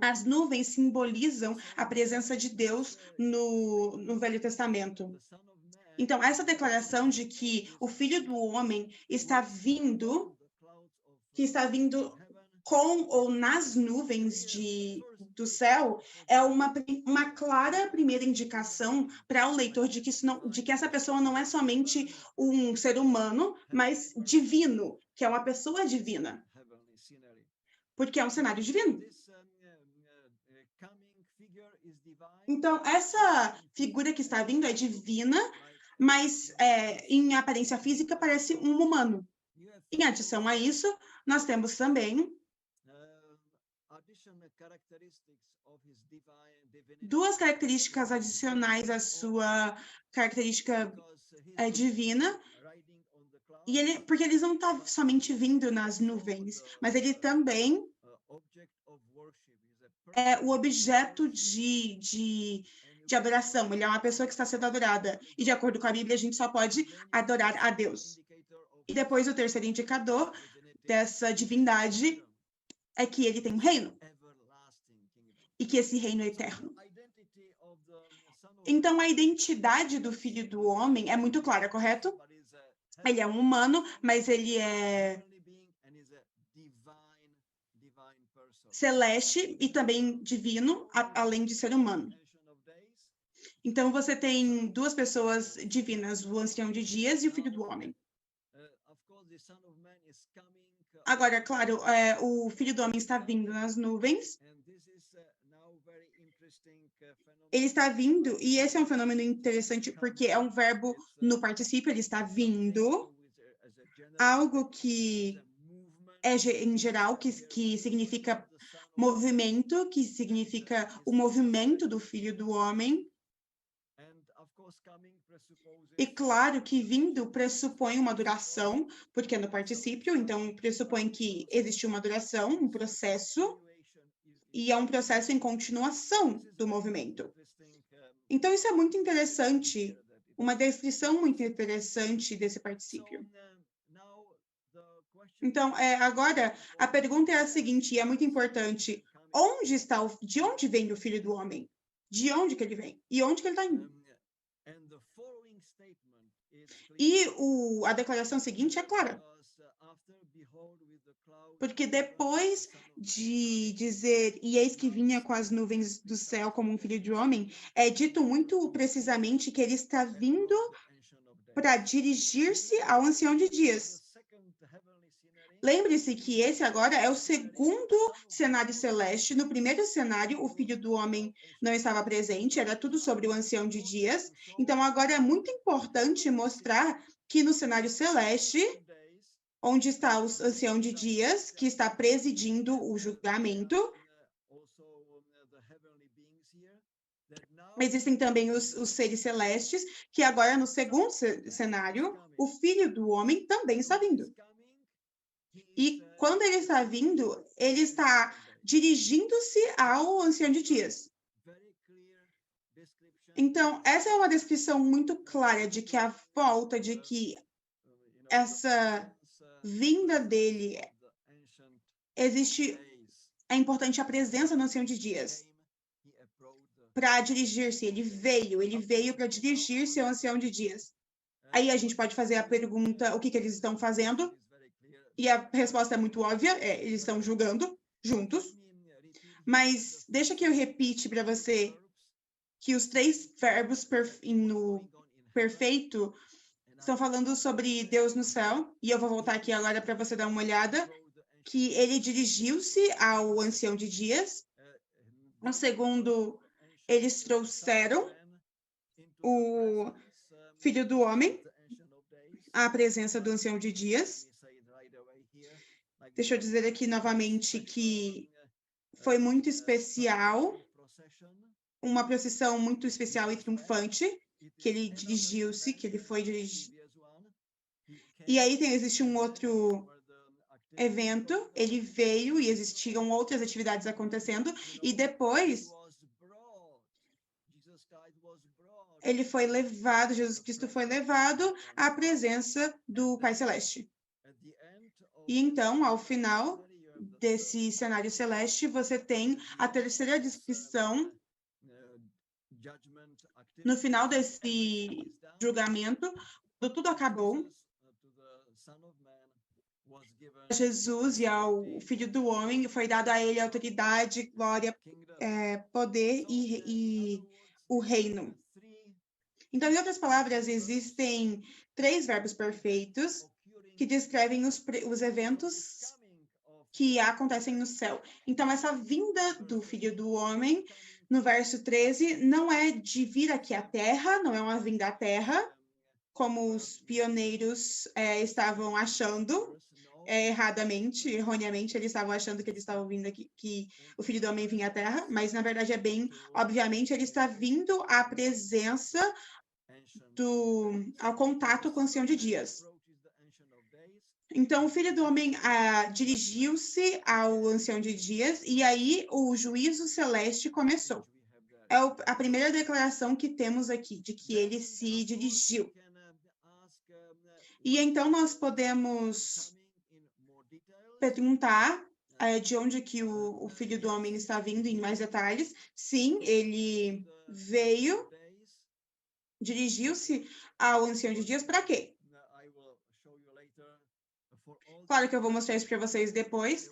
As nuvens simbolizam a presença de Deus no Velho Testamento. Então, essa declaração de que o Filho do Homem está vindo com ou nas nuvens do céu, é uma clara primeira indicação para o leitor de que essa pessoa não é somente um ser humano, mas divino, que é uma pessoa divina. Porque é um cenário divino. Então, essa figura que está vindo é divina, mas em aparência física parece um humano. Em adição a isso, nós temos também 2 características adicionais à sua característica divina, porque eles não estão somente vindo nas nuvens, mas ele também é o objeto de adoração. Ele é uma pessoa que está sendo adorada. E, de acordo com a Bíblia, a gente só pode adorar a Deus. E depois, o terceiro indicador dessa divindade é que ele tem um reino. E que esse reino é eterno. Então, a identidade do Filho do Homem é muito clara, correto? Ele é um humano, mas ele é celeste e também divino, além de ser humano. Então, você tem 2 pessoas divinas, o Ancião de Dias e o Filho do Homem. Agora, claro, o Filho do Homem está vindo nas nuvens. Ele está vindo, e esse é um fenômeno interessante porque é um verbo no particípio, ele está vindo, algo que é em geral, que significa movimento, que significa o movimento do Filho do Homem. E claro que vindo pressupõe uma duração, porque é no particípio, então pressupõe que existe uma duração, um processo, e é um processo em continuação do movimento. Então isso é muito interessante, uma descrição muito interessante desse particípio. Então, agora, a pergunta é a seguinte, e é muito importante. De onde vem o Filho do Homem? De onde que ele vem? E onde que ele está indo? E a declaração seguinte é clara. Porque depois de dizer, e eis que vinha com as nuvens do céu como um filho de homem, é dito muito precisamente que ele está vindo para dirigir-se ao ancião de dias. Lembre-se que esse agora é o segundo cenário celeste. No primeiro cenário, o Filho do Homem não estava presente, era tudo sobre o ancião de dias. Então, agora é muito importante mostrar que no cenário celeste, onde está o ancião de dias, que está presidindo o julgamento, existem também os seres celestes, que agora no segundo cenário, o Filho do Homem também está vindo. E quando ele está vindo, ele está dirigindo-se ao ancião de dias. Então, essa é uma descrição muito clara de que a volta, de que essa vinda dele existe, é importante a presença no ancião de dias. Para dirigir-se, ele veio para dirigir-se ao ancião de dias. Aí a gente pode fazer a pergunta, o que eles estão fazendo? E a resposta é muito óbvia, eles estão julgando juntos. Mas deixa que eu repite para você que os três verbos no perfeito estão falando sobre Deus no céu. E eu vou voltar aqui agora para você dar uma olhada, que ele dirigiu-se ao ancião de dias. No segundo, eles trouxeram o Filho do Homem à presença do ancião de dias. Deixa eu dizer aqui novamente que foi muito especial, uma procissão muito especial e triunfante, que ele dirigiu-se, que ele foi dirigido. E aí existe um outro evento, ele veio e existiam outras atividades acontecendo, e depois ele foi levado, Jesus Cristo foi levado à presença do Pai Celeste. E então, ao final desse cenário celeste, você tem a terceira descrição. No final desse julgamento, tudo acabou. Jesus e ao Filho do Homem foi dado a ele autoridade, glória, poder e o reino. Então, em outras palavras, existem três verbos perfeitos que descrevem os eventos que acontecem no céu. Então, essa vinda do Filho do Homem, no verso 13, não é de vir aqui à Terra, não é uma vinda à Terra, como os pioneiros estavam achando, erroneamente, eles estavam achando que eles estavam vindo aqui, que o Filho do Homem vinha à Terra, mas, na verdade, obviamente, ele está vindo à presença ao contato com o ancião de dias. Então, o Filho do Homem dirigiu-se ao ancião de dias, e aí o juízo celeste começou. É a primeira declaração que temos aqui, de que ele se dirigiu. E então nós podemos perguntar de onde que o Filho do Homem está vindo em mais detalhes. Sim, ele veio, dirigiu-se ao ancião de dias para quê? Claro que eu vou mostrar isso para vocês depois.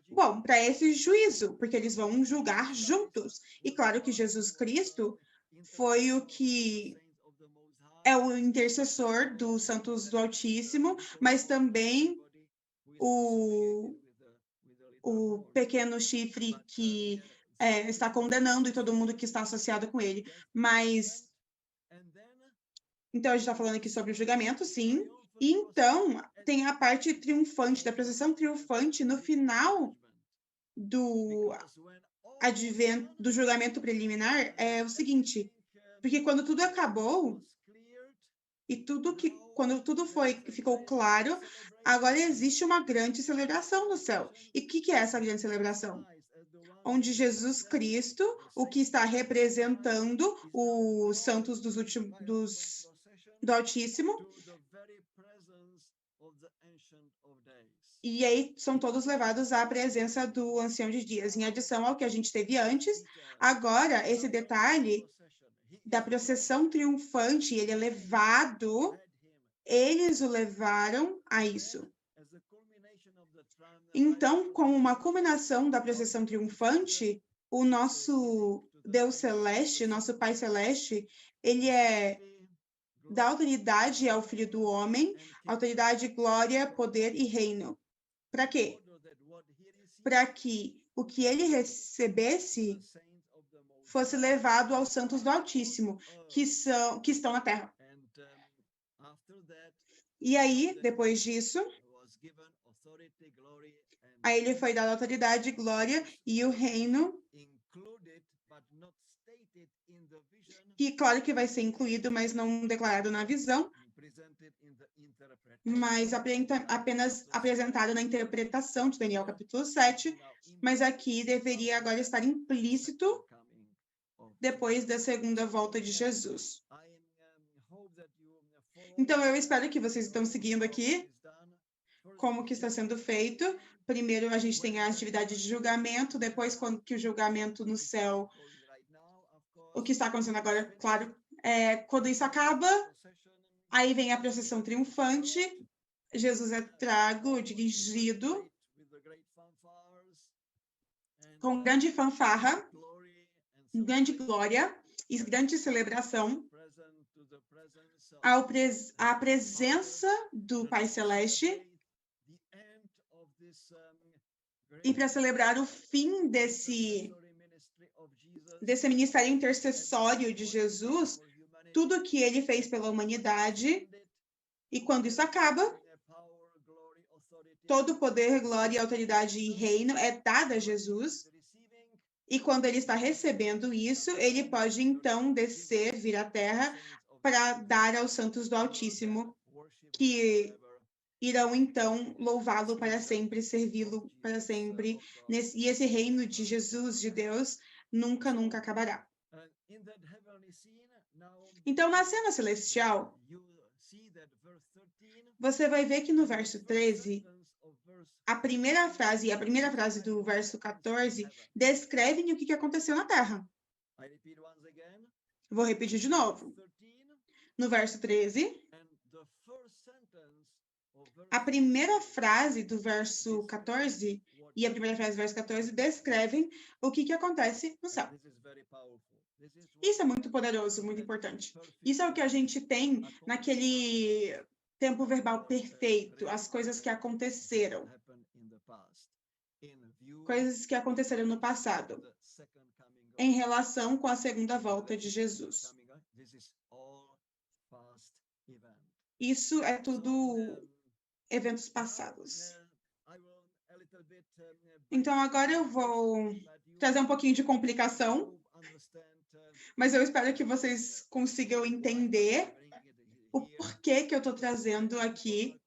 Bom, para esse juízo, porque eles vão julgar juntos. E claro que Jesus Cristo foi o que é o intercessor dos santos do Altíssimo, mas também o pequeno chifre que está condenando e todo mundo que está associado com ele. Mas, então a gente está falando aqui sobre o julgamento, sim. E então tem a parte triunfante, da procissão triunfante no final do advento, do julgamento preliminar, é o seguinte, porque quando tudo acabou e quando tudo ficou claro, agora existe uma grande celebração no céu. E o que é essa grande celebração? Onde Jesus Cristo, o que está representando os santos do Altíssimo, e aí são todos levados à presença do Ancião de Dias. Em adição ao que a gente teve antes, agora esse detalhe da procissão triunfante, ele é levado, eles o levaram a isso. Então, como uma culminação da procissão triunfante, o nosso Deus Celeste, nosso Pai Celeste, ele dá autoridade ao Filho do Homem, autoridade, glória, poder e reino. Para quê? Para que o que ele recebesse fosse levado aos santos do Altíssimo, que estão na terra. E aí, depois disso, a ele foi dada autoridade, glória e o reino, que claro que vai ser incluído, mas não declarado na visão, mas apenas apresentado na interpretação de Daniel capítulo 7, mas aqui deveria agora estar implícito depois da segunda volta de Jesus. Então, eu espero que vocês estão seguindo aqui como que está sendo feito. Primeiro, a gente tem a atividade de julgamento, depois, quando que o julgamento no céu, o que está acontecendo agora, claro, quando isso acaba, aí vem a procissão triunfante, Jesus é trago, dirigido, com grande fanfarra, grande glória e grande celebração, à presença do Pai Celeste, e para celebrar o fim desse ministério intercessório de Jesus, tudo que ele fez pela humanidade, e quando isso acaba, todo poder, glória, autoridade e reino é dado a Jesus, e quando ele está recebendo isso, ele pode então descer, vir à terra, para dar aos santos do Altíssimo, que irão então louvá-lo para sempre, servi-lo para sempre, e esse reino de Jesus, de Deus, nunca, nunca acabará. Então, na cena celestial, você vai ver que no verso 13, a primeira frase do verso 14 descreve o que aconteceu na Terra. Vou repetir de novo. No verso 13, a primeira frase do verso 14 e a primeira frase do verso 14 descrevem o que acontece no céu. Isso é muito poderoso, muito importante. Isso é o que a gente tem naquele tempo verbal perfeito, as coisas que aconteceram. Coisas que aconteceram no passado, em relação com a segunda volta de Jesus. Isso é tudo eventos passados. Então, agora eu vou trazer um pouquinho de complicação, mas eu espero que vocês consigam entender o porquê que eu estou trazendo aqui,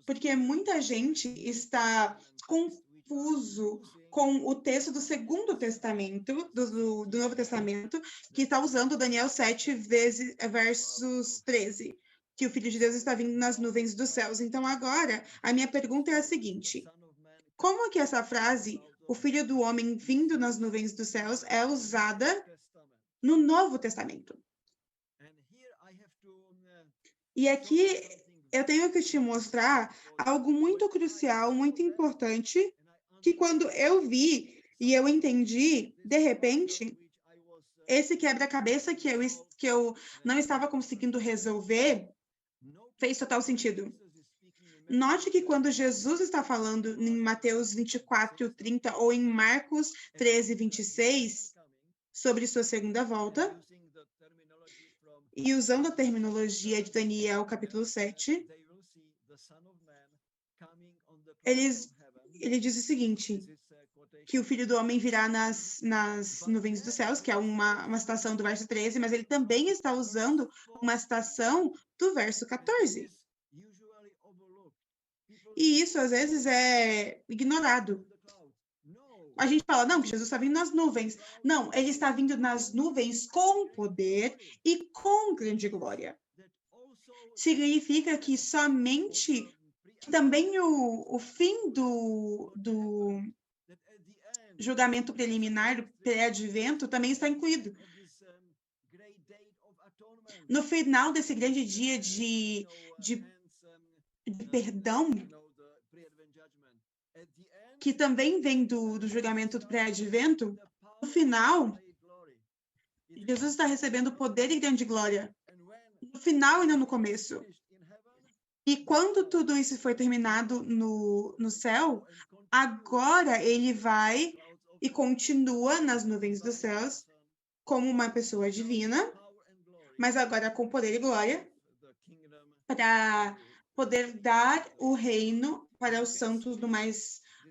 porque muita gente está confuso com o texto do Segundo Testamento, do Novo Testamento, que está usando Daniel 7, versos 13, que o Filho de Deus está vindo nas nuvens dos céus. Então, agora, a minha pergunta é a seguinte: como que essa frase, o Filho do Homem vindo nas nuvens dos céus, é usada no Novo Testamento? E aqui eu tenho que te mostrar algo muito crucial, muito importante, que quando eu vi e eu entendi, de repente, esse quebra-cabeça que eu não estava conseguindo resolver, fez total sentido. Note que quando Jesus está falando em Mateus 24:30 ou em Marcos 13:26 sobre sua segunda volta, e usando a terminologia de Daniel capítulo 7, ele diz o seguinte, que o Filho do Homem virá nas nuvens dos céus, que é uma citação do verso 13, mas ele também está usando uma citação do verso 14. E isso, às vezes, é ignorado. A gente fala, não, que Jesus está vindo nas nuvens. Não, ele está vindo nas nuvens com poder e com grande glória. Significa que somente, também o fim do julgamento preliminar, do pré-advento, também está incluído. No final desse grande dia de perdão, que também vem do julgamento do pré-advento, no final, Jesus está recebendo poder e grande glória. No final e não no começo. E quando tudo isso foi terminado no céu, agora ele vai e continua nas nuvens dos céus como uma pessoa divina, mas agora com poder e glória, para poder dar o reino para os santos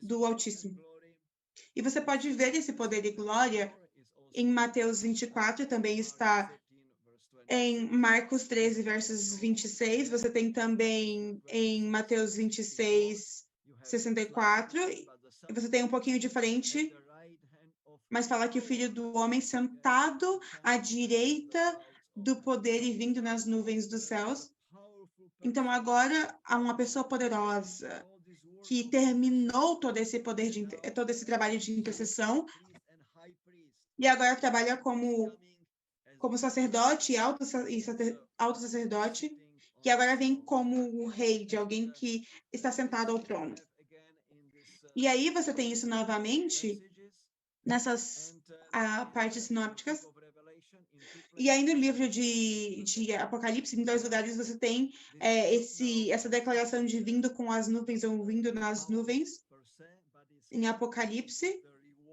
do Altíssimo. E você pode ver esse poder e glória em Mateus 24, também está em Marcos 13, versos 26, você tem também em Mateus 26, 64, e você tem um pouquinho diferente, mas fala que o Filho do Homem sentado à direita do poder e vindo nas nuvens dos céus. Então, agora, há uma pessoa poderosa que terminou todo esse poder, todo esse trabalho de intercessão, e agora trabalha como sacerdote e alto sacerdote, que agora vem como o rei de alguém que está sentado ao trono. E aí você tem isso novamente nessas partes sinópticas. E aí no livro de Apocalipse, em 2 lugares, você tem essa declaração de vindo com as nuvens ou vindo nas nuvens. Em Apocalipse,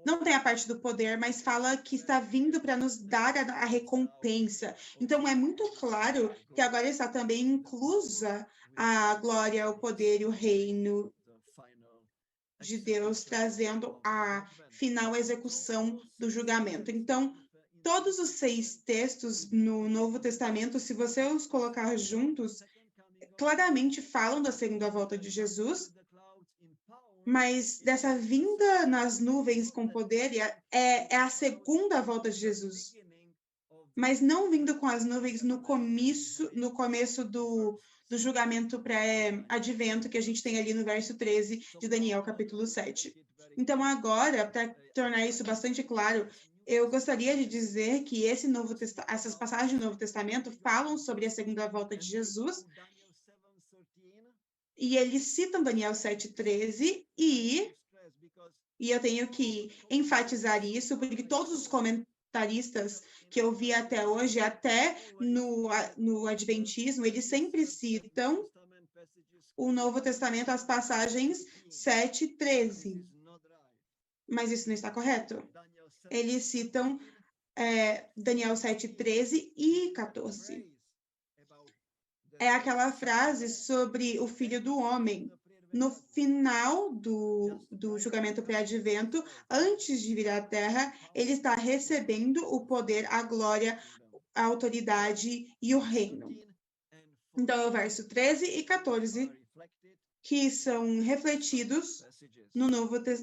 não tem a parte do poder, mas fala que está vindo para nos dar a recompensa. Então, é muito claro que agora está também inclusa a glória, o poder e o reino de Deus, trazendo a final execução do julgamento. Então, todos os 6 textos no Novo Testamento, se você os colocar juntos, claramente falam da segunda volta de Jesus, mas dessa vinda nas nuvens com poder é a segunda volta de Jesus. Mas não vindo com as nuvens no começo do julgamento pré-advento que a gente tem ali no verso 13 de Daniel, capítulo 7. Então, agora, para tornar isso bastante claro, eu gostaria de dizer que essas passagens do Novo Testamento falam sobre a segunda volta de Jesus, e eles citam Daniel 7:13, e eu tenho que enfatizar isso, porque todos os comentaristas que eu vi até hoje, até no Adventismo, eles sempre citam o Novo Testamento, as passagens 7:13. Mas isso não está correto. Eles citam Daniel 7:13 e 14. É aquela frase sobre o Filho do Homem. No final do julgamento pré-advento, antes de vir à Terra, ele está recebendo o poder, a glória, a autoridade e o reino. Então, é o verso 13 e 14, que são refletidos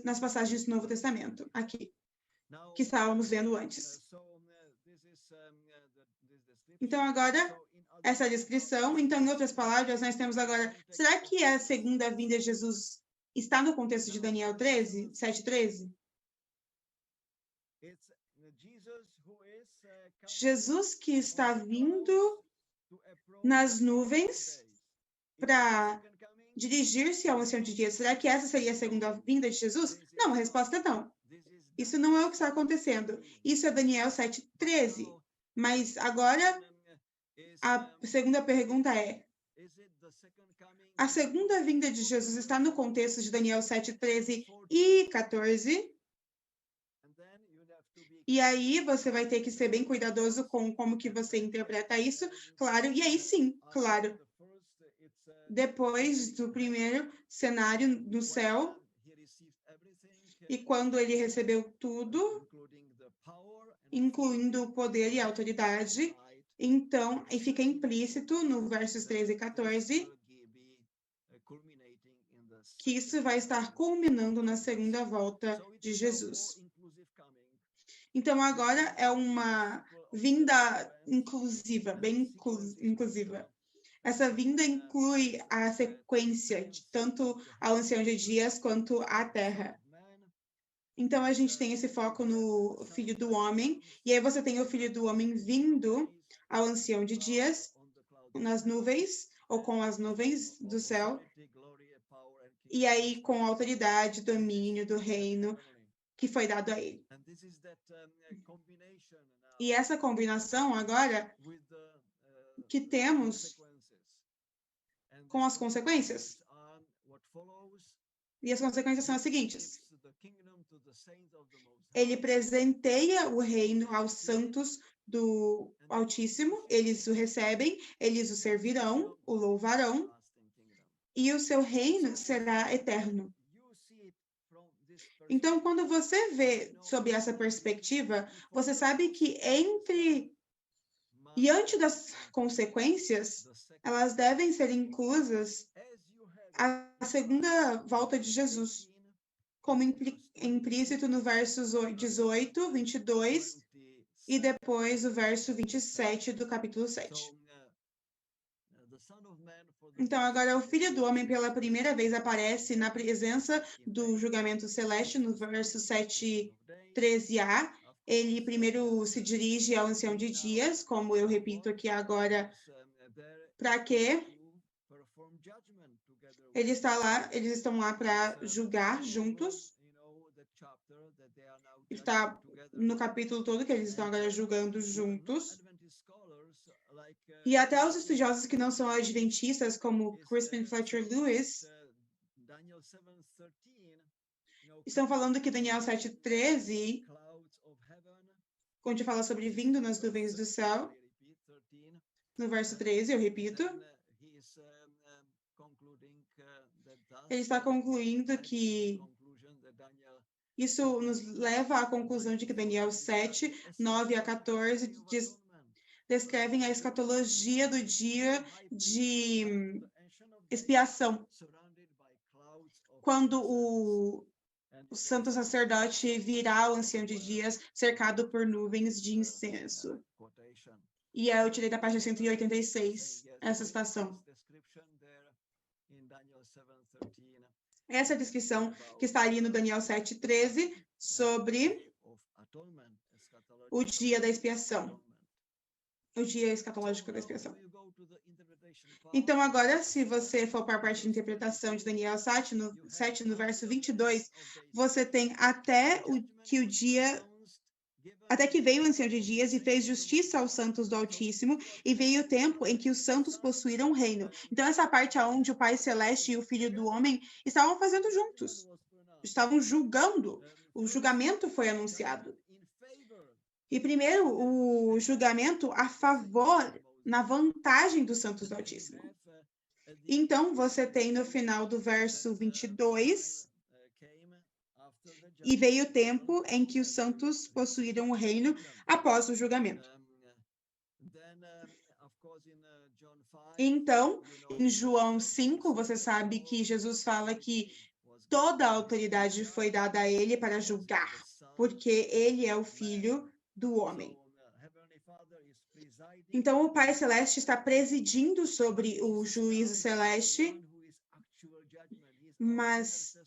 nas passagens do Novo Testamento, aqui, que estávamos vendo antes. Então, agora, essa descrição, então, em outras palavras, nós temos agora, será que a segunda vinda de Jesus está no contexto de Daniel 7:13? Jesus que está vindo nas nuvens para dirigir-se ao Ancião de Dias. Será que essa seria a segunda vinda de Jesus? Não, a resposta é não. Isso não é o que está acontecendo. Isso é Daniel 7:13. Mas agora, a segunda pergunta é, A segunda vinda de Jesus está no contexto de Daniel 7, 13 e 14. E aí você vai ter que ser bem cuidadoso com como que você interpreta isso, claro. E aí sim, claro. Depois do primeiro cenário no céu, e quando ele recebeu tudo, incluindo o poder e a autoridade, então, e fica implícito no versos 13 e 14, que isso vai estar culminando na segunda volta de Jesus. Então, agora é uma vinda inclusiva, bem inclusiva. Essa vinda inclui a sequência de tanto ao ancião de dias quanto à terra. Então, a gente tem esse foco no Filho do Homem, e aí você tem o Filho do Homem vindo ao ancião de dias nas nuvens, ou com as nuvens do céu, e aí com a autoridade, domínio do reino que foi dado a ele. E essa combinação agora que temos com as consequências. E as consequências são as seguintes. Ele presenteia o reino aos santos do Altíssimo, eles o recebem, eles o servirão, o louvarão, e o seu reino será eterno. Então, quando você vê sob essa perspectiva, você sabe que diante das consequências, elas devem ser inclusas a segunda volta de Jesus, como implícito no versos 18, 22 e depois o verso 27 do capítulo 7. Então, agora o Filho do Homem pela primeira vez aparece na presença do julgamento celeste no verso 7, 13a. Ele primeiro se dirige ao ancião de dias, como eu repito aqui agora, para quê? Eles estão lá para julgar juntos. Está no capítulo todo que eles estão agora julgando juntos. E até os estudiosos que não são adventistas, como Crispin Fletcher Lewis, estão falando que Daniel 7:13, onde fala sobre vindo nas nuvens do céu, no verso 13, eu repito, ele está concluindo que isso nos leva à conclusão de que Daniel 7, 9 a 14 descrevem a escatologia do dia de expiação, quando o santo sacerdote virá ao ancião de dias cercado por nuvens de incenso. E eu tirei da página 186 essa citação. Essa é a descrição que está ali no Daniel 7:13 sobre o dia da expiação. O dia escatológico da expiação. Então, agora, se você for para a parte de interpretação de Daniel 7, no verso 22, você tem até que veio o ancião de dias e fez justiça aos santos do Altíssimo, e veio o tempo em que os santos possuíram o reino. Então, essa parte onde o Pai Celeste e o Filho do Homem estavam fazendo juntos. Estavam julgando. O julgamento foi anunciado. E primeiro, o julgamento a favor, na vantagem dos santos do Altíssimo. Então, você tem no final do verso 22, e veio o tempo em que os santos possuíram o reino após o julgamento. Então, em João 5, você sabe que Jesus fala que toda a autoridade foi dada a ele para julgar, porque ele é o Filho do Homem. Então, o Pai Celeste está presidindo sobre o juízo celeste, mas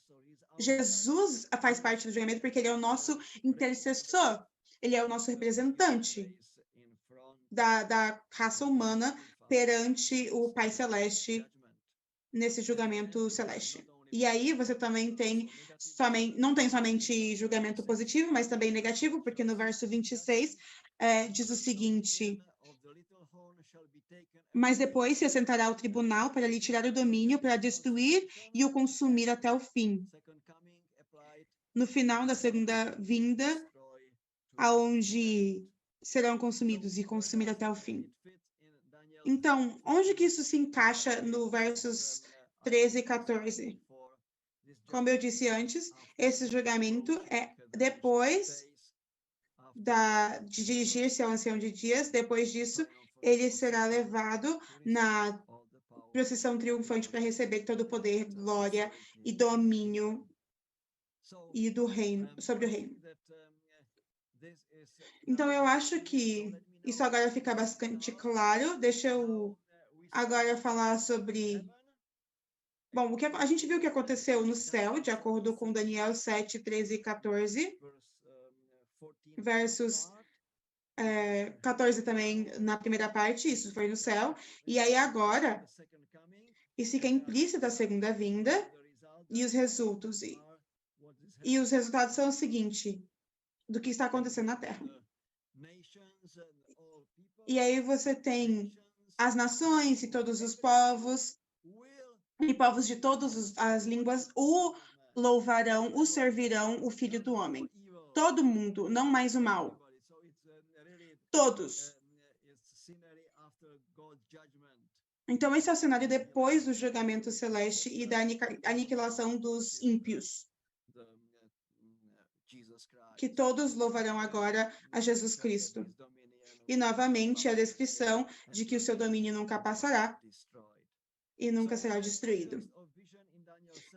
Jesus faz parte do julgamento porque ele é o nosso intercessor, ele é o nosso representante da raça humana perante o Pai Celeste nesse julgamento celeste. E aí você também não tem somente julgamento positivo, mas também negativo, porque no verso 26 diz o seguinte: Mas depois se assentará ao tribunal para lhe tirar o domínio, para destruir e o consumir até o fim. No final da segunda vinda, aonde serão consumidos e consumir até o fim. Então, onde que isso se encaixa no versos 13 e 14? Como eu disse antes, esse julgamento é depois de dirigir-se ao ancião de dias. Depois disso, ele será levado na procissão triunfante para receber todo o poder, glória e domínio e do reino, sobre o reino. Então, eu acho que isso agora fica bastante claro. Deixa eu agora falar sobre... Bom, a gente viu o que aconteceu no céu, de acordo com Daniel 7, 13 e 14, versos 14 também na primeira parte, isso foi no céu. E aí agora, isso fica implícito a segunda vinda e os resultados. E os resultados são o seguinte, do que está acontecendo na Terra. E aí você tem as nações e todos os povos, e povos de todas as línguas o louvarão, o servirão, o Filho do Homem. Todo mundo, não mais o mal. Todos. Então, esse é o cenário depois do julgamento celeste e da aniquilação dos ímpios. Que todos louvarão agora a Jesus Cristo. E, novamente, a descrição de que o seu domínio nunca passará e nunca será destruído.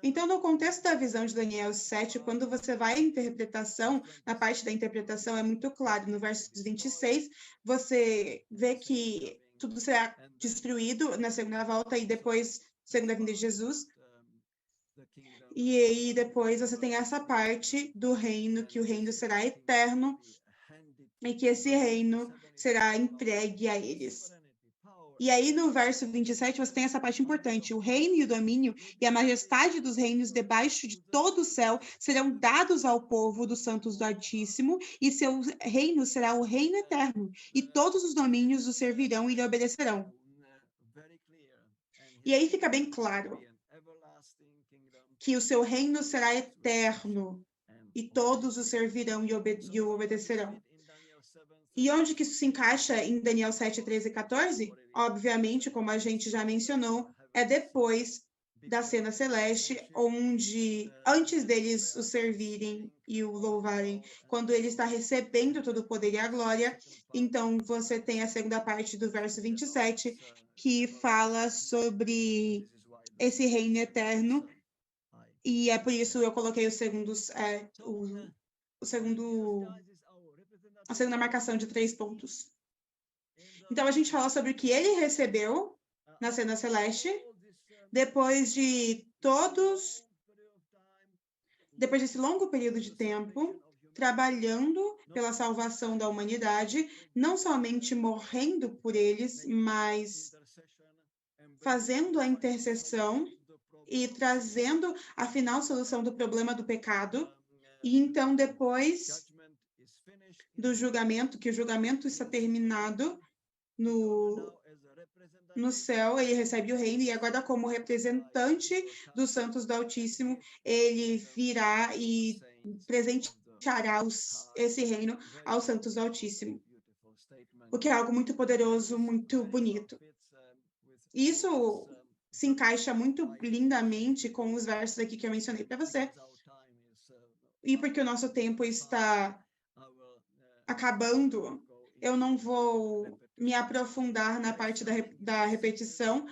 Então, no contexto da visão de Daniel 7, quando você vai à interpretação, na parte da interpretação é muito claro, no verso 26, você vê que tudo será destruído na segunda volta e depois, segunda vinda de Jesus. E aí, depois, você tem essa parte do reino, que o reino será eterno e que esse reino será entregue a eles. E aí, no verso 27, você tem essa parte importante. O reino e o domínio e a majestade dos reinos debaixo de todo o céu serão dados ao povo dos santos do Altíssimo, e seu reino será o reino eterno, e todos os domínios o servirão e lhe obedecerão. E aí fica bem claro que o seu reino será eterno, e todos o servirão e o obedecerão. E onde que isso se encaixa em Daniel 7, 13 e 14? Obviamente, como a gente já mencionou, é depois da cena celeste, onde, antes deles o servirem e o louvarem, quando ele está recebendo todo o poder e a glória, então você tem a segunda parte do verso 27, que fala sobre esse reino eterno, e é por isso eu coloquei a segunda marcação de 3 pontos. Então, a gente fala sobre o que ele recebeu na cena celeste, depois desse longo período de tempo, trabalhando pela salvação da humanidade, não somente morrendo por eles, mas fazendo a intercessão e trazendo a final solução do problema do pecado. E então, depois do julgamento, que o julgamento está terminado no céu, ele recebe o reino, e agora, como representante dos santos do Altíssimo, ele virá e presenteará esse reino aos santos do Altíssimo, o que é algo muito poderoso, muito bonito. Isso se encaixa muito lindamente com os versos aqui que eu mencionei para você. E porque o nosso tempo está acabando, eu não vou me aprofundar na parte da repetição.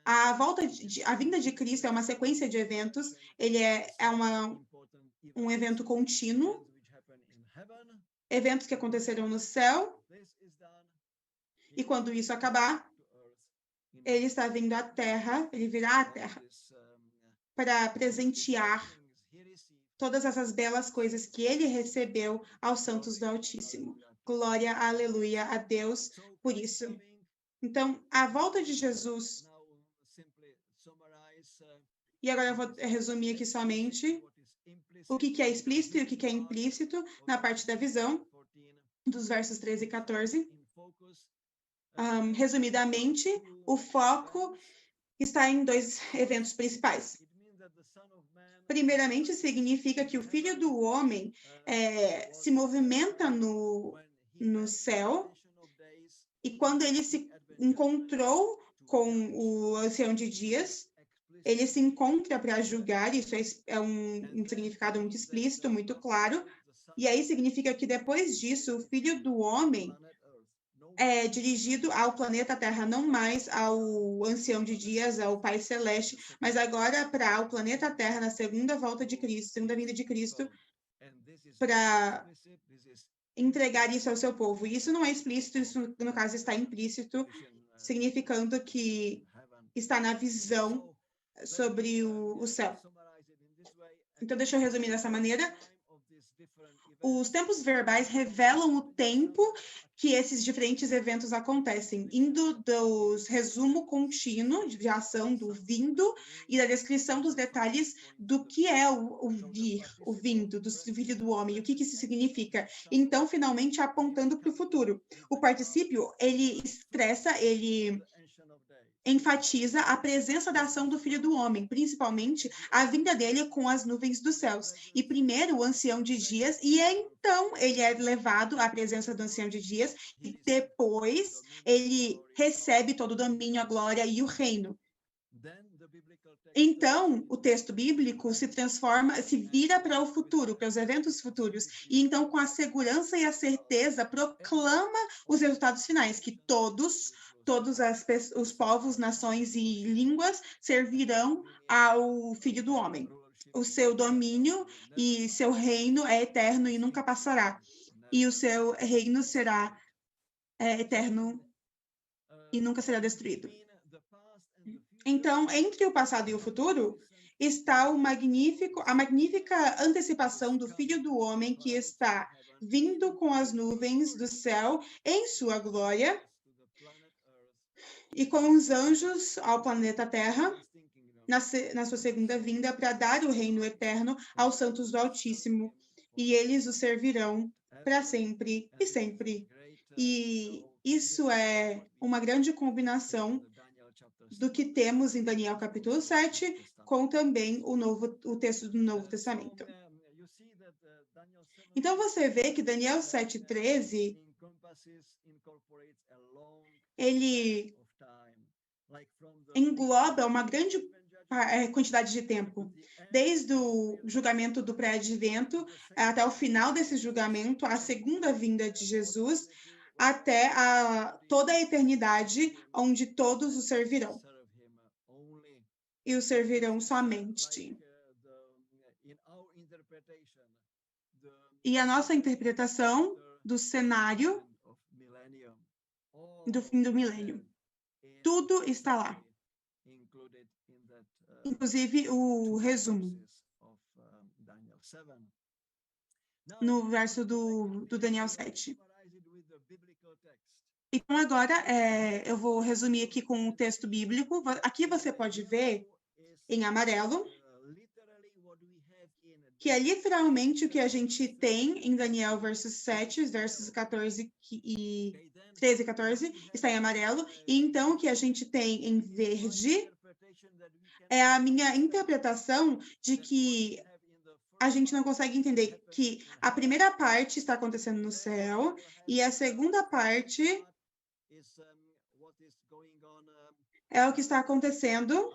A vinda de Cristo é uma sequência de eventos, ele é um evento contínuo, eventos que aconteceram no céu, e quando isso acabar, ele está vindo à Terra, ele virá à Terra para presentear todas essas belas coisas que ele recebeu aos santos do Altíssimo. Glória, aleluia a Deus por isso. Então, a volta de Jesus. E agora eu vou resumir aqui somente o que é explícito e o que é implícito na parte da visão, dos versos 13 e 14. Resumidamente, o foco está em dois eventos principais. Primeiramente, significa que o Filho do Homem se movimenta no céu, e quando ele se encontrou com o Ancião de Dias, ele se encontra para julgar. Isso é um significado muito explícito, muito claro, e aí significa que depois disso, o Filho do Homem é dirigido ao planeta Terra, não mais ao Ancião de Dias, ao Pai Celeste, mas agora para o planeta Terra, na segunda vinda de Cristo, para entregar isso ao seu povo. E isso não é explícito, isso no caso está implícito, significando que está na visão sobre o céu. Então, deixa eu resumir dessa maneira. Os tempos verbais revelam o tempo que esses diferentes eventos acontecem, indo do resumo contínuo de ação do vindo e da descrição dos detalhes do que é o vindo, do Filho do Homem, o que isso significa. Então, finalmente, apontando para o futuro. O particípio, ele expressa, ele enfatiza a presença da ação do Filho do Homem, principalmente a vinda dele com as nuvens dos céus. E primeiro o Ancião de Dias, e então ele é levado à presença do Ancião de Dias, e depois ele recebe todo o domínio, a glória e o reino. Então, o texto bíblico se vira para o futuro, para os eventos futuros, e então, com a segurança e a certeza, proclama os resultados finais, que todos os povos, nações e línguas servirão ao Filho do Homem. O seu domínio e seu reino é eterno e nunca passará. E o seu reino será eterno e nunca será destruído. Então, entre o passado e o futuro, está a magnífica antecipação do Filho do Homem, que está vindo com as nuvens do céu em sua glória, e com os anjos ao planeta Terra, na sua segunda vinda, para dar o reino eterno aos santos do Altíssimo, e eles o servirão para sempre e sempre. E isso é uma grande combinação do que temos em Daniel capítulo 7, com também o texto do Novo Testamento. Então, você vê que Daniel 7,13, ele engloba uma grande quantidade de tempo, desde o julgamento do pré-advento até o final desse julgamento, a segunda vinda de Jesus, até toda a eternidade, onde todos o servirão. E o servirão somente. E a nossa interpretação do cenário do fim do milênio. Tudo está lá. Inclusive o resumo. No verso do Daniel 7. Então, agora, eu vou resumir aqui com o texto bíblico. Aqui você pode ver, em amarelo, que é literalmente o que a gente tem em Daniel, versos 7, versos 13 e 14, está em amarelo. E então, o que a gente tem em verde é a minha interpretação de que a gente não consegue entender que a primeira parte está acontecendo no céu e a segunda parte é o que está acontecendo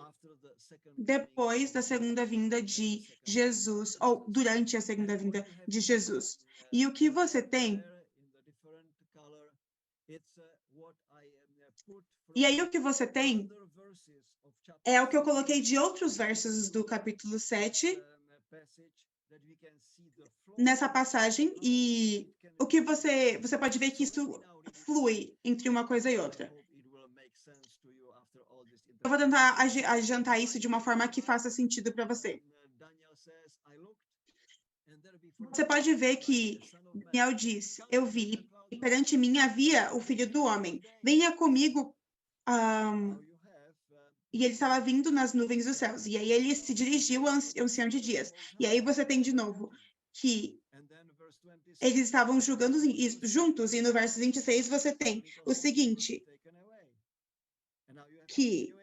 depois da segunda vinda de Jesus, ou durante a segunda vinda de Jesus. E o que você tem? E aí o que você tem é o que eu coloquei de outros versos do capítulo 7, nessa passagem, e o que você pode ver que isso flui entre uma coisa e outra. Eu vou tentar adiantar isso de uma forma que faça sentido para você. Você pode ver que Daniel diz, eu vi, e perante mim havia o Filho do Homem. Venha comigo. E ele estava vindo nas nuvens dos céus. E aí ele se dirigiu ao Ancião de Dias. E aí você tem de novo que eles estavam julgando juntos. E no verso 26 você tem o seguinte, que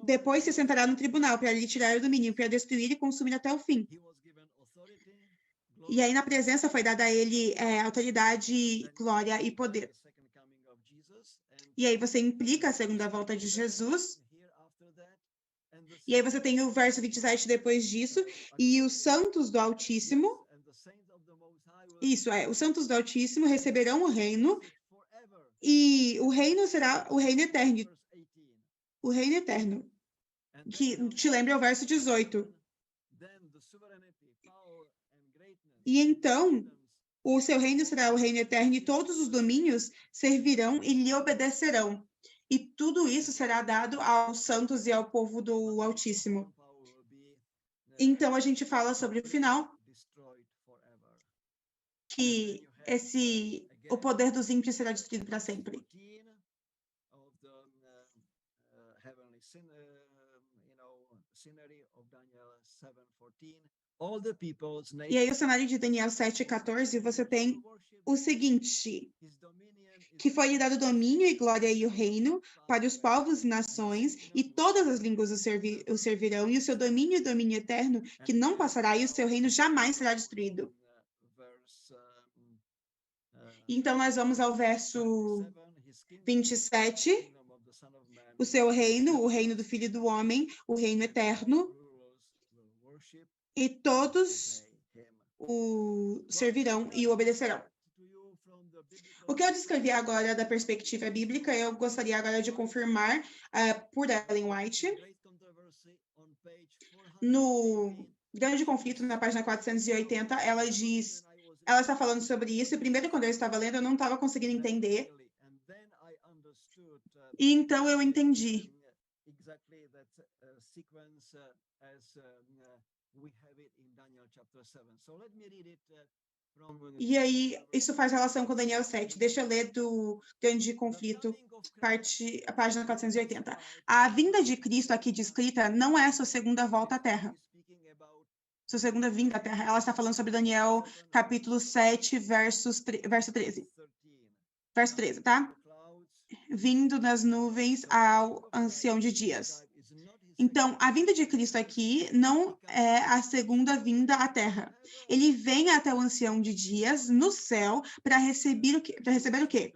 depois se sentará no tribunal para lhe tirar o domínio, para destruir e consumir até o fim. E aí, na presença, foi dada a ele autoridade, glória e poder. E aí você implica a segunda volta de Jesus. E aí você tem o verso 27 depois disso, e os santos do Altíssimo, os santos do Altíssimo receberão o reino, e o reino será o reino eterno. O reino eterno, que te lembra o verso 18. E então, o seu reino será o reino eterno, e todos os domínios servirão e lhe obedecerão. E tudo isso será dado aos santos e ao povo do Altíssimo. Então, a gente fala sobre o final, que o poder dos ímpios será destruído para sempre. E aí, o cenário de Daniel 7,14, você tem o seguinte, que foi lhe dado domínio e glória e o reino para os povos e nações, e todas as línguas o servirão, e o seu domínio e domínio eterno, que não passará, e o seu reino jamais será destruído. Então, nós vamos ao verso 27, o seu reino, o reino do Filho do Homem, o reino eterno, e todos o servirão e o obedecerão. O que eu descrevi agora da perspectiva bíblica, eu gostaria agora de confirmar por Ellen White. No Grande Conflito, na página 480, ela está falando sobre isso, e primeiro, quando eu estava lendo, eu não estava conseguindo entender. E então eu entendi. E aí, isso faz relação com Daniel 7. Deixa eu ler do Grande Conflito, a página 480. A vinda de Cristo aqui descrita não é a sua segunda volta à Terra. Sua segunda vinda à Terra. Ela está falando sobre Daniel, capítulo 7, verso 13. Verso 13, tá? Vindo das nuvens ao ancião de dias. Então, a vinda de Cristo aqui não é a segunda vinda à Terra. Ele vem até o ancião de dias no céu para receber o quê? Para receber o quê?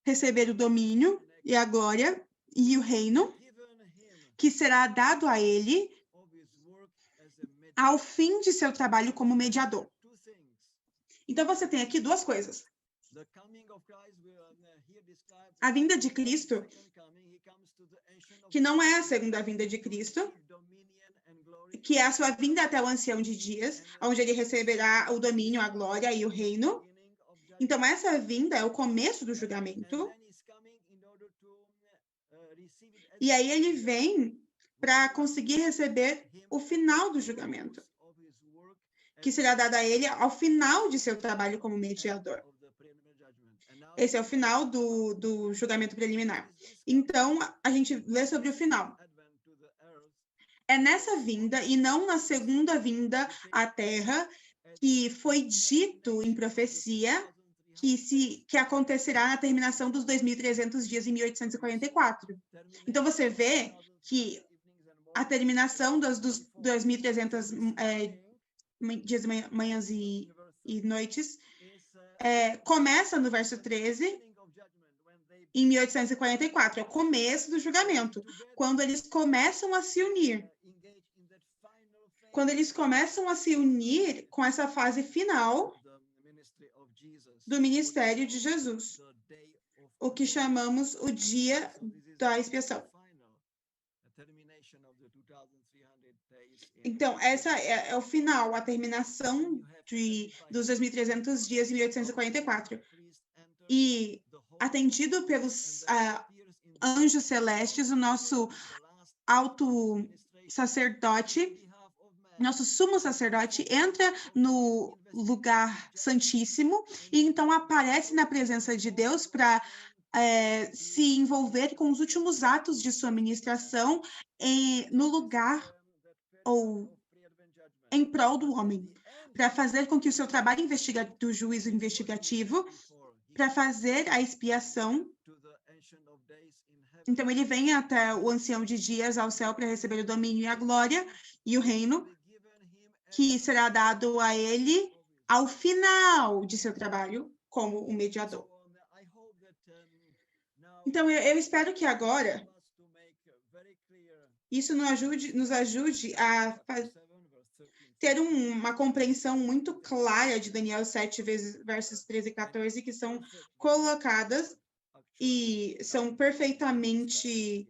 Receber o domínio e a glória e o reino que será dado a ele ao fim de seu trabalho como mediador. Então, você tem aqui duas coisas. A vinda de Cristo, que não é a segunda vinda de Cristo, que é a sua vinda até o ancião de dias, onde ele receberá o domínio, a glória e o reino. Então, essa vinda é o começo do julgamento. E aí ele vem para conseguir receber o final do julgamento, que será dado a ele ao final de seu trabalho como mediador. Esse é o final do julgamento preliminar. Então, a gente lê sobre o final. É nessa vinda, e não na segunda vinda à Terra, que foi dito em profecia que acontecerá na terminação dos 2.300 dias em 1844. Então, você vê que a terminação dos 2.300 dias, manhãs e noites começa no verso 13, em 1844, é o começo do julgamento, quando eles começam a se unir. Quando eles começam a se unir com essa fase final do ministério de Jesus, o que chamamos o dia da expiação. Então, essa é o final, a terminação dos 2.300 dias em 1844. E, atendido pelos anjos celestes, o nosso alto sacerdote, nosso sumo sacerdote, entra no lugar santíssimo e então aparece na presença de Deus para se envolver com os últimos atos de sua ministração no lugar ou em prol do homem, para fazer com que o seu trabalho do juízo investigativo, para fazer a expiação Então ele vem até o ancião de dias ao céu para receber o domínio e a glória e o reino que será dado a ele ao final de seu trabalho como um mediador. Então eu espero que agora isso nos ajude a ter uma compreensão muito clara de Daniel 7, versos 13 e 14, que são colocadas e são perfeitamente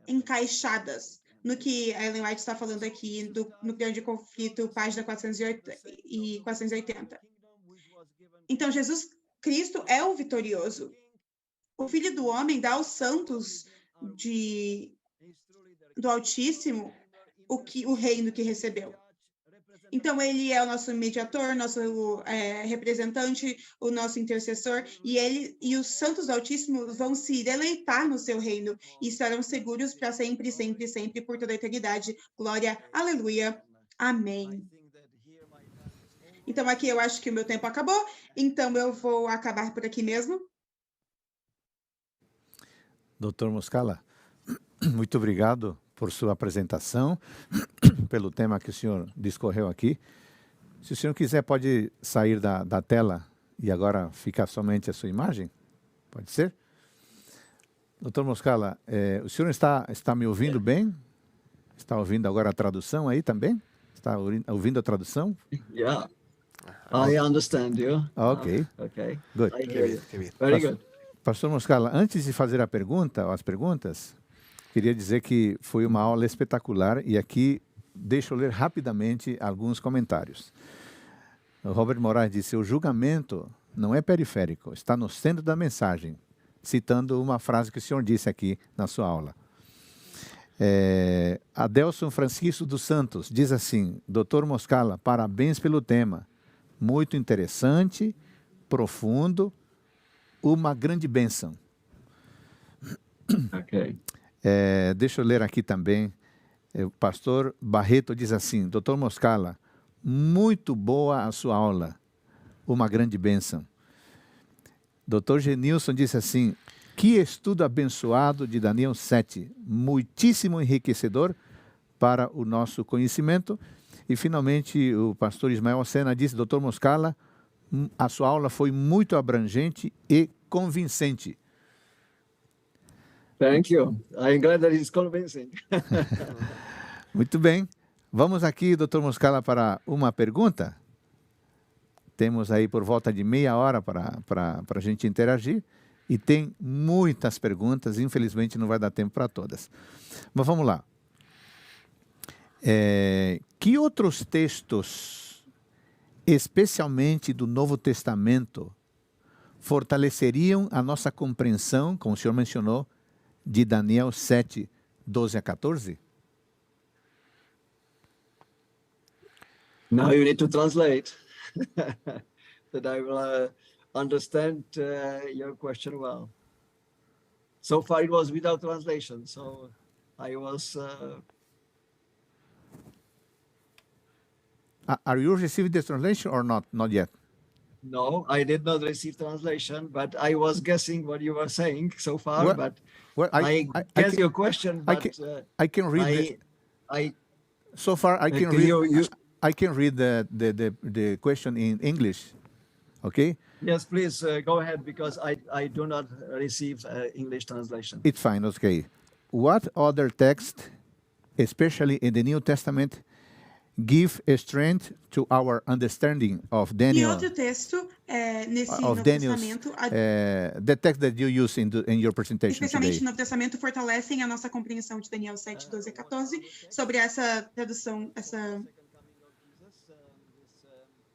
encaixadas no que a Ellen White está falando aqui no grande conflito, página 408 e 480. Então, Jesus Cristo é o vitorioso. O Filho do Homem dá aos santos do Altíssimo o reino que recebeu. Então, ele é o nosso mediator, nosso representante, o nosso intercessor, e os santos do Altíssimo vão se deleitar no seu reino e estarão seguros para sempre, sempre, sempre, por toda a eternidade. Glória, aleluia, amém. Então, aqui eu acho que o meu tempo acabou, então eu vou acabar por aqui mesmo. Dr. Moscala, muito obrigado por sua apresentação, pelo tema que o senhor discorreu aqui. Se o senhor quiser, pode sair da tela e agora ficar somente a sua imagem? Pode ser? Dr. Moscala, o senhor está me ouvindo bem? Está ouvindo agora a tradução aí também? Está ouvindo a tradução? Yeah, I understand you. Ok. Okay. Good. I hear you. Very good. Pastor Moscala, antes de fazer as perguntas, queria dizer que foi uma aula espetacular e aqui deixo eu ler rapidamente alguns comentários. O Robert Moraes disse: o julgamento não é periférico, está no centro da mensagem, citando uma frase que o senhor disse aqui na sua aula. Adelson Francisco dos Santos diz assim: Dr. Moscala, parabéns pelo tema, muito interessante, profundo, uma grande bênção. Ok. Deixa eu ler aqui também. O pastor Barreto diz assim: Dr. Moscala, muito boa a sua aula, uma grande bênção. Dr. Genilson disse assim: que estudo abençoado de Daniel 7, muitíssimo enriquecedor para o nosso conhecimento. E finalmente o pastor Ismael Sena disse: Dr. Moscala, a sua aula foi muito abrangente e convincente. Thank you. I'm glad that it's convincing. Muito bem. Vamos aqui, Dr. Moscala, para uma pergunta. Temos aí por volta de meia hora para a gente interagir. E tem muitas perguntas, infelizmente não vai dar tempo para todas. Mas vamos lá. Que outros textos, especialmente do Novo Testamento, fortaleceriam a nossa compreensão, como o senhor mencionou, de Daniel 7, 12 a 14? Now you need to translate that I will understand your question well. So far it was without translation, so I was... Are you receiving the translation or not? Not yet. No, I did not receive translation, but I was guessing what you were saying so far. I guess your question. But I can read. So far, I can read. I can read the question in English. Okay. Yes, please go ahead, because I do not receive English translation. It's fine. Okay. What other text, especially in the New Testament, give strength to our understanding of Daniel? E outro texto nesse Novo Testamento, the text that you use in your presentation especialmente today. no Novo Testamento, fortalecem a nossa compreensão de Daniel 7, 12 a 14, sobre essa tradução,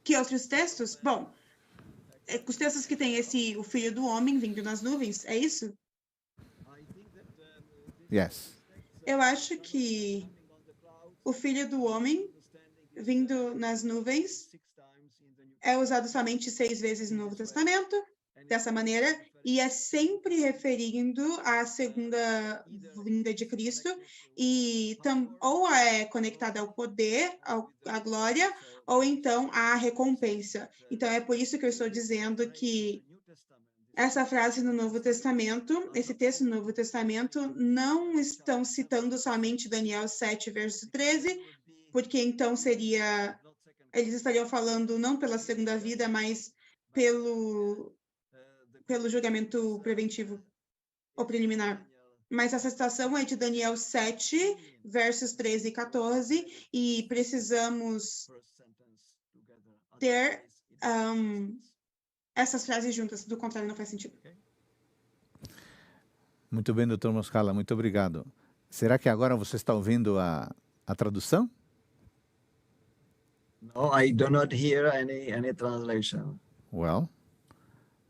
Que outros textos? Bom, os textos que tem o Filho do Homem vindo nas nuvens, é isso? Yes. Eu acho que o Filho do Homem vindo nas nuvens é usado somente 6 vezes no Novo Testamento, dessa maneira, e é sempre referindo à segunda vinda de Cristo, e ou é conectada ao poder, à glória, ou então à recompensa. Então, é por isso que eu estou dizendo que essa frase no Novo Testamento, esse texto no Novo Testamento, não estão citando somente Daniel 7, verso 13, porque então eles estariam falando não pela segunda vida, mas pelo julgamento preventivo ou preliminar. Mas essa citação é de Daniel 7, versos 13 e 14, e precisamos ter essas frases juntas, do contrário não faz sentido. Muito bem, Dr. Moscala, muito obrigado. Será que agora você está ouvindo a tradução? No, I do not hear any translation. Well,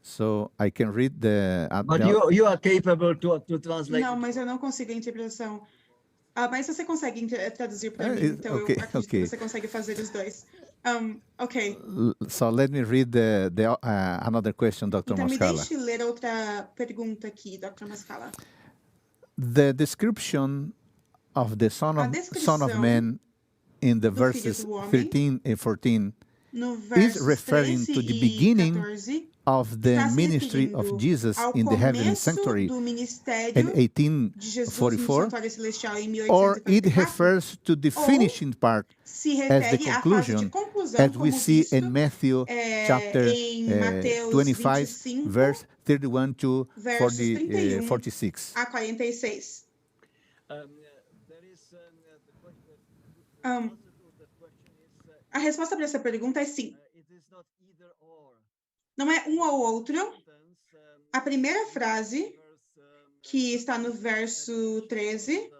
so I can read the... But you are capable to translate. Não, mas eu não consigo a interpretação. Mas você consegue traduzir para mim, então okay, eu acredito okay. que você consegue fazer os dois. Ok. So let me read another question, Dr. Então Moscala. me deixe ler outra pergunta aqui, Dr. Moscala. The description of the Son of Man in the verses 13 and 14 is referring to the beginning of the ministry of Jesus in the heavenly sanctuary in 1844, or it refers to the finishing part as the conclusion, as we see in Matthew chapter 25, verse 31 to 46. A 46. A resposta para essa pergunta é sim. Não é um ou outro. A primeira frase, que está no verso 13,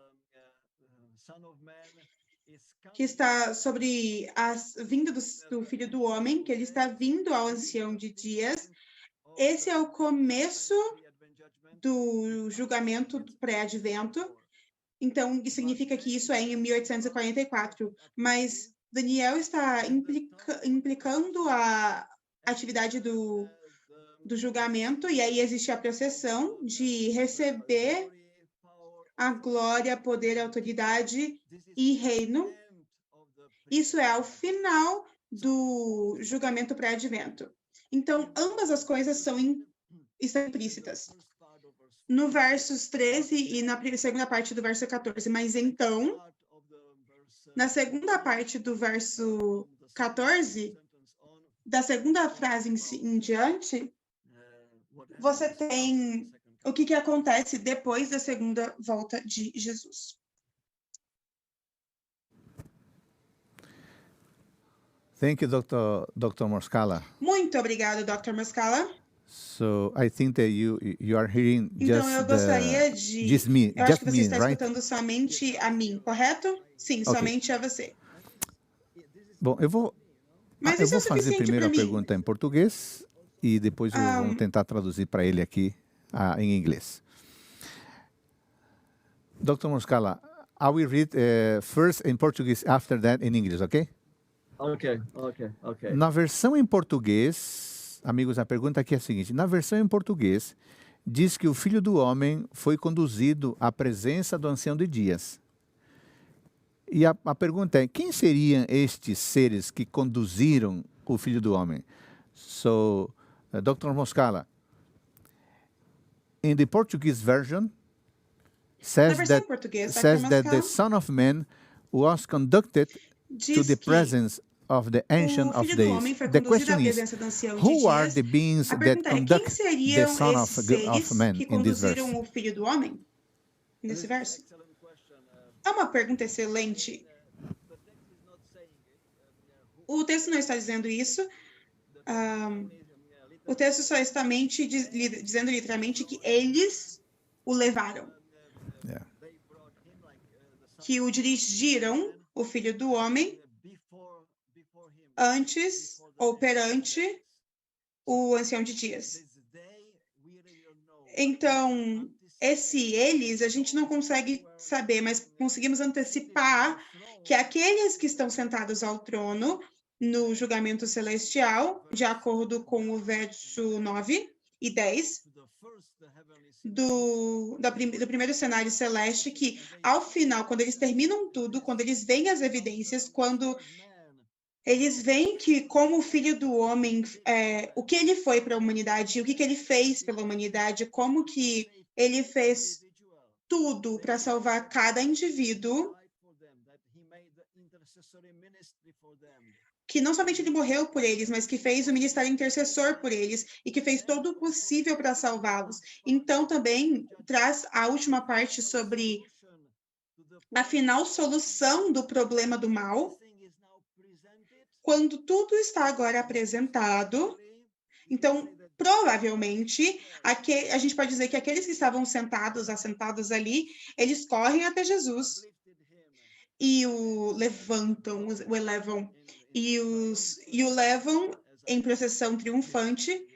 que está sobre a vinda do Filho do Homem, que ele está vindo ao ancião de dias. Esse é o começo do julgamento pré-advento. Então, isso significa que isso é em 1844. Mas Daniel está implicando a atividade do julgamento, e aí existe a processão de receber a glória, poder, autoridade e reino. Isso é ao final do julgamento pré-advento. Então, ambas as coisas estão implícitas no versos 13 e na segunda parte do verso 14. Mas então, na segunda parte do verso 14, da segunda frase em diante, você tem o que acontece depois da segunda volta de Jesus. Thank you, Dr. Moscala. Muito obrigado, Dr. Moscala. So I think that you are hearing então eu gostaria just me, eu acho que me, você está right? escutando somente a mim, correto? Sim, Okay. somente a você. Bom, eu vou fazer primeiro a pergunta em português e depois eu vou tentar traduzir para ele aqui em inglês. Dr. Moscala, I will read first in Portuguese, after that in English, okay? Okay. Na versão em português, amigos, a pergunta aqui é a seguinte: na versão em português, diz que o Filho do Homem foi conduzido à presença do Ancião de Dias. E a pergunta é: quem seriam estes seres que conduziram o Filho do Homem? So, Dr. Moscala, in the Portuguese version, says that the Son of Man was conducted to the presence of the Ancient of Days. The question is, who are the beings that conduct the Son of Man in this verse? O Filho do Homem nesse verso? É uma pergunta excelente. O texto não está dizendo isso. O texto só está dizendo literalmente que eles o levaram. Yeah. Que o dirigiram, o Filho do Homem, antes ou perante o Ancião de Dias. Então, eles, a gente não consegue saber, mas conseguimos antecipar que aqueles que estão sentados ao trono no julgamento celestial, de acordo com o verso 9 e 10, do primeiro cenário celeste, que ao final, quando eles terminam tudo, quando eles veem as evidências, quando Eles veem que, como o Filho do Homem, o que ele foi para a humanidade, o que ele fez pela humanidade, como que ele fez tudo para salvar cada indivíduo, que não somente ele morreu por eles, mas que fez o ministério intercessor por eles e que fez todo o possível para salvá-los. Então, também traz a última parte sobre a final solução do problema do mal. Quando tudo está agora apresentado, então, provavelmente, a gente pode dizer que aqueles que estavam assentados ali, eles correm até Jesus e o elevam e o levam em procissão triunfante,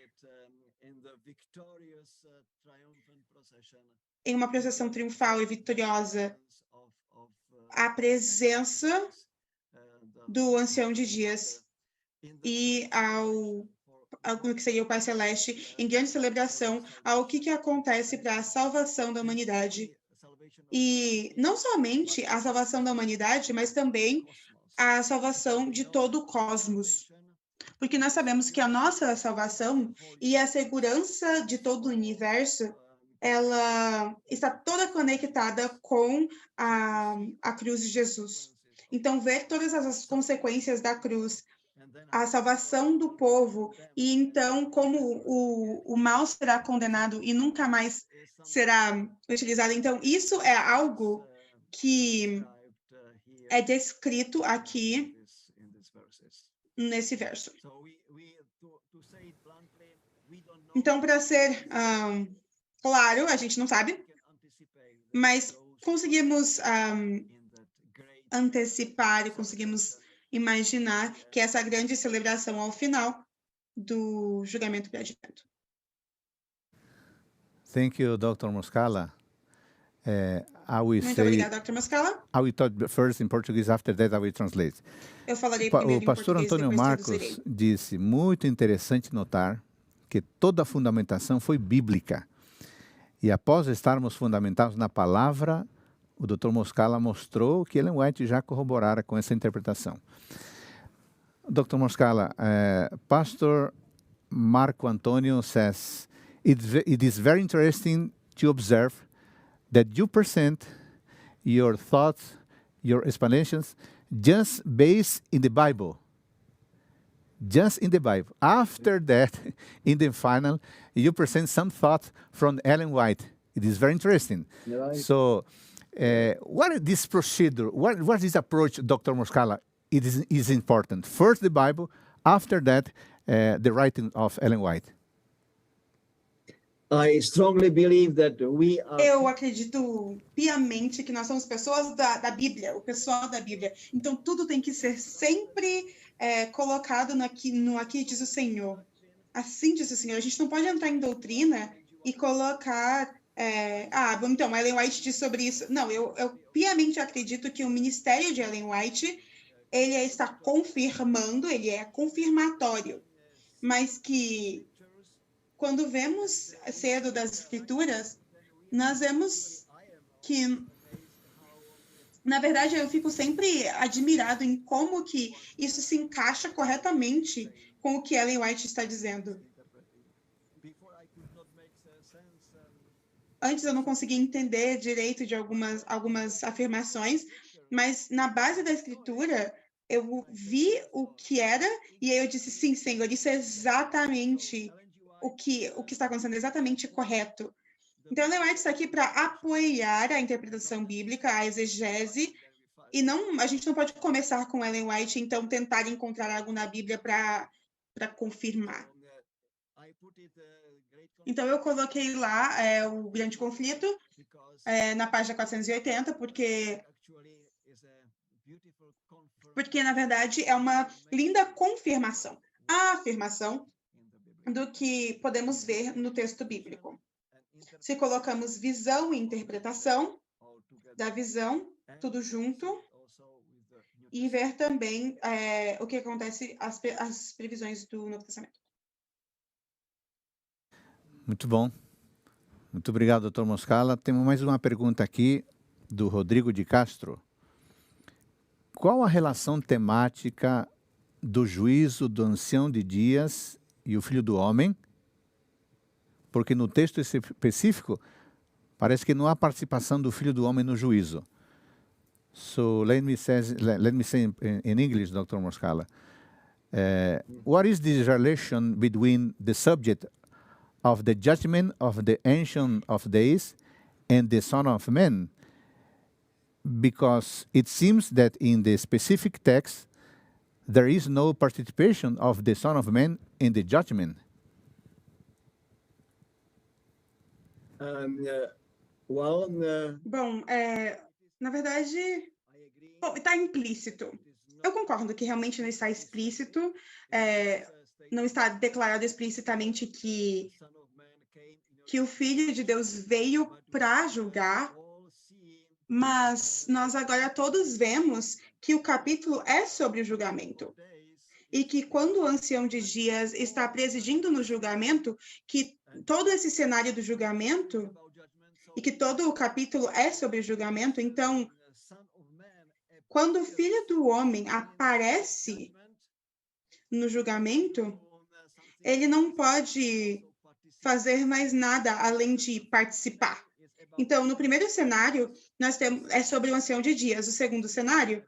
em uma procissão triunfal e vitoriosa, à presença do Ancião de Dias e ao que seria o Pai Celeste, em grande celebração ao que acontece para a salvação da humanidade. E não somente a salvação da humanidade, mas também a salvação de todo o cosmos. Porque nós sabemos que a nossa salvação e a segurança de todo o universo, ela está toda conectada com a cruz de Jesus. Então, ver todas as consequências da cruz, a salvação do povo, e então como o mal será condenado e nunca mais será utilizado. Então, isso é algo que é descrito aqui nesse verso. Então, para ser claro, a gente não sabe, mas conseguimos antecipar e conseguimos imaginar que essa grande celebração ao final do julgamento pré-advento. Thank you, Dr. Moscala. Muito obrigada, Dr. Moscala. I will talk first in Portuguese, after that I will translate. Eu falarei primeiro O pastor em português, Antônio depois Marcos traduzirei. disse, muito interessante notar que toda a fundamentação foi bíblica. E após estarmos fundamentados na palavra, o Dr. Moscala mostrou que Ellen White já corroborara com essa interpretação. Dr. Moscala, Pastor Marco Antônio says, it is very interesting to observe that you present your thoughts, your explanations, just based in the Bible. Just in the Bible. After that, in the final, you present some thoughts from Ellen White. It is very interesting. Right. So, what is this procedure? What is this approach, Dr. Moscala? It is important. First the Bible, after that, the writing of Ellen White. I strongly believe that we are... Eu acredito piamente que nós somos pessoas da Bíblia, o pessoal da Bíblia. Então, tudo tem que ser sempre colocado no aqui diz o Senhor. Assim diz o Senhor. A gente não pode entrar em doutrina e colocar... então, Ellen White diz sobre isso. Não, eu piamente acredito que o ministério de Ellen White, ele está confirmando, ele é confirmatório, mas que quando vemos cedo das Escrituras, nós vemos que, na verdade, eu fico sempre admirado em como que isso se encaixa corretamente com o que Ellen White está dizendo. Antes eu não conseguia entender direito de algumas afirmações, mas na base da Escritura, eu vi o que era, e aí eu disse, sim, Senhor, isso é exatamente o que está acontecendo, exatamente correto. Então, Ellen White está aqui para apoiar a interpretação bíblica, a exegese, e a gente não pode começar com Ellen White, então tentar encontrar algo na Bíblia para confirmar. Então, eu coloquei lá o grande conflito na página 480, porque, na verdade, é uma linda confirmação. A afirmação do que podemos ver no texto bíblico. Se colocamos visão e interpretação da visão, tudo junto, e ver também o que acontece, as previsões do Novo Testamento. Muito bom. Muito obrigado, Dr. Moscala. Temos mais uma pergunta aqui do Rodrigo de Castro. Qual a relação temática do juízo do ancião de dias e o filho do homem, porque no texto específico parece que não há participação do filho do homem no juízo. So let me say in English, Dr. Moscala, what is the relation between the subject of the judgment of the Ancient of Days and the Son of Man? Because it seems that in the specific text, there is no participation of the Son of Man in the judgment. Bom, na verdade, está implícito. Eu concordo que realmente não está explícito, não está declarado explicitamente que o Filho de Deus veio para julgar, mas nós agora todos vemos que o capítulo é sobre o julgamento. E que quando o ancião de dias está presidindo no julgamento, que todo esse cenário do julgamento, e que todo o capítulo é sobre o julgamento, então, quando o Filho do Homem aparece no julgamento, ele não pode fazer mais nada além de participar. Então, no primeiro cenário, é sobre o ancião de dias. O segundo cenário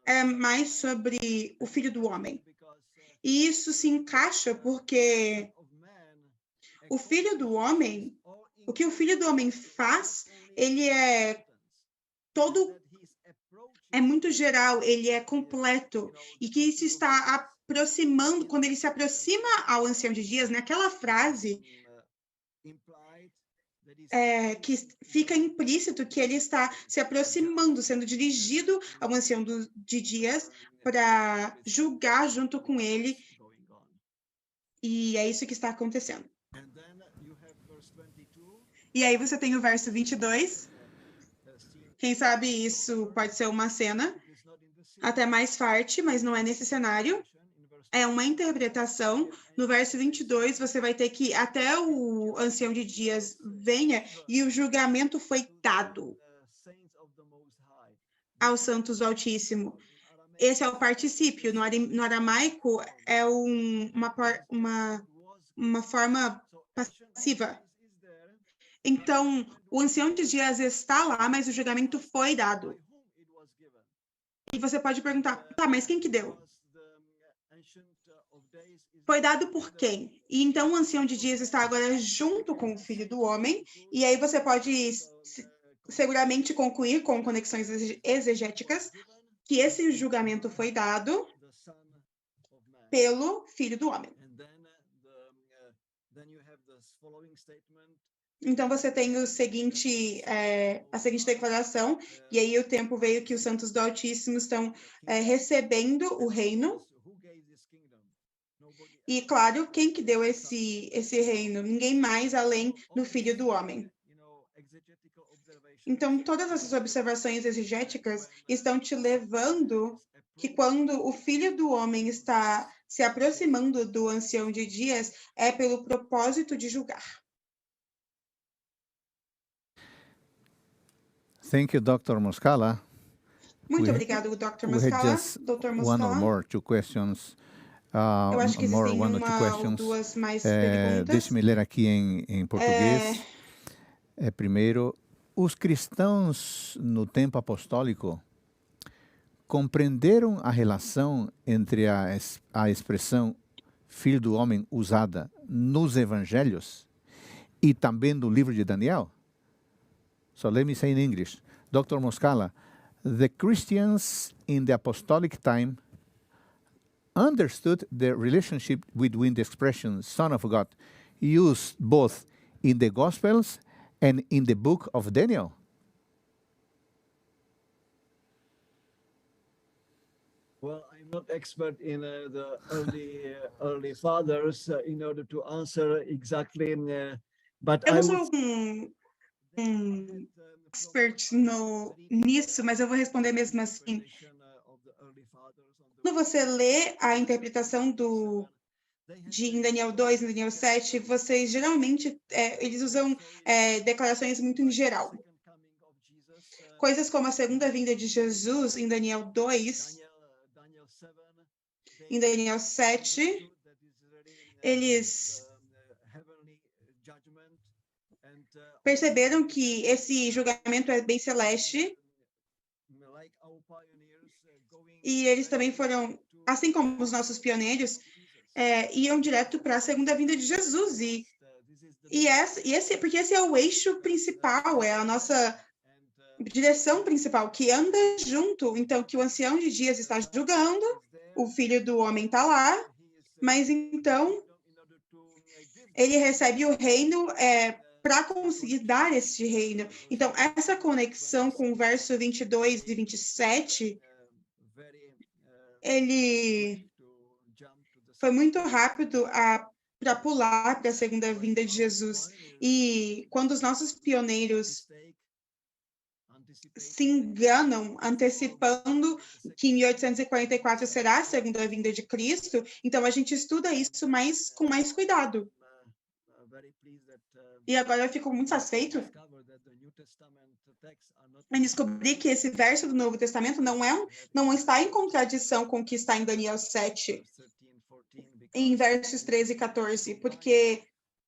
é mais sobre o Filho do Homem. E isso se encaixa porque o Filho do Homem, o que o Filho do Homem faz, ele é muito geral, ele é completo. E que isso está aproximando, quando ele se aproxima ao ancião de dias, naquela frase, que fica implícito que ele está se aproximando, sendo dirigido ao ancião de dias para julgar junto com ele. E é isso que está acontecendo. E aí você tem o verso 22. Quem sabe isso pode ser uma cena até mais forte, mas não é nesse cenário. É uma interpretação. No verso 22, você vai ter que até o ancião de dias venha e o julgamento foi dado aos santos do Altíssimo. Esse é o particípio. No aramaico, é uma forma passiva. Então, o ancião de dias está lá, mas o julgamento foi dado. E você pode perguntar, tá, mas quem que deu? Foi dado por quem? E então o ancião de dias está agora junto com o Filho do Homem, e aí você pode seguramente concluir com conexões exegéticas que esse julgamento foi dado pelo Filho do Homem. Então você tem a seguinte declaração, e aí o tempo veio que os santos do Altíssimo estão recebendo o reino. E, claro, quem que deu esse reino? Ninguém mais além do Filho do Homem. Então, todas essas observações exegéticas estão te levando que quando o Filho do Homem está se aproximando do ancião de dias, é pelo propósito de julgar. Thank you, Dr. Moscala. Muito obrigado, Dr. Moscala. Dr. Moscala. One or more, two questions. Eu acho que existem uma ou duas mais perguntas. Deixe-me ler aqui em português. Primeiro, os cristãos no tempo apostólico compreenderam a relação entre a expressão Filho do Homem usada nos evangelhos e também no livro de Daniel? So let me say in English. Dr. Moscala, the Christians in the apostolic time understood the relationship between the expression Son of God used both in the Gospels and in the book of Daniel. Well, I'm not expert in the early fathers in order to answer exactly, but eu não sou expert nisso, mas eu vou responder mesmo assim. Quando você lê a interpretação em Daniel 2, em Daniel 7, vocês geralmente, eles usam declarações muito em geral. Coisas como a segunda vinda de Jesus, em Daniel 2, em Daniel 7, eles perceberam que esse julgamento é bem celeste, e eles também foram, assim como os nossos pioneiros, iam direto para a segunda vinda de Jesus, porque esse é o eixo principal, é a nossa direção principal, que anda junto. Então, que o ancião de dias está julgando, o filho do homem está lá, mas então ele recebe o reino para conseguir dar este reino. Então, essa conexão com o verso 22 e 27, ele foi muito rápido para pular para a segunda vinda de Jesus. E quando os nossos pioneiros se enganam antecipando que em 1844 será a segunda vinda de Cristo, então a gente estuda isso com mais cuidado. E agora eu fico muito satisfeito em descobrir que esse verso do Novo Testamento não está em contradição com o que está em Daniel 7, em versos 13 e 14, porque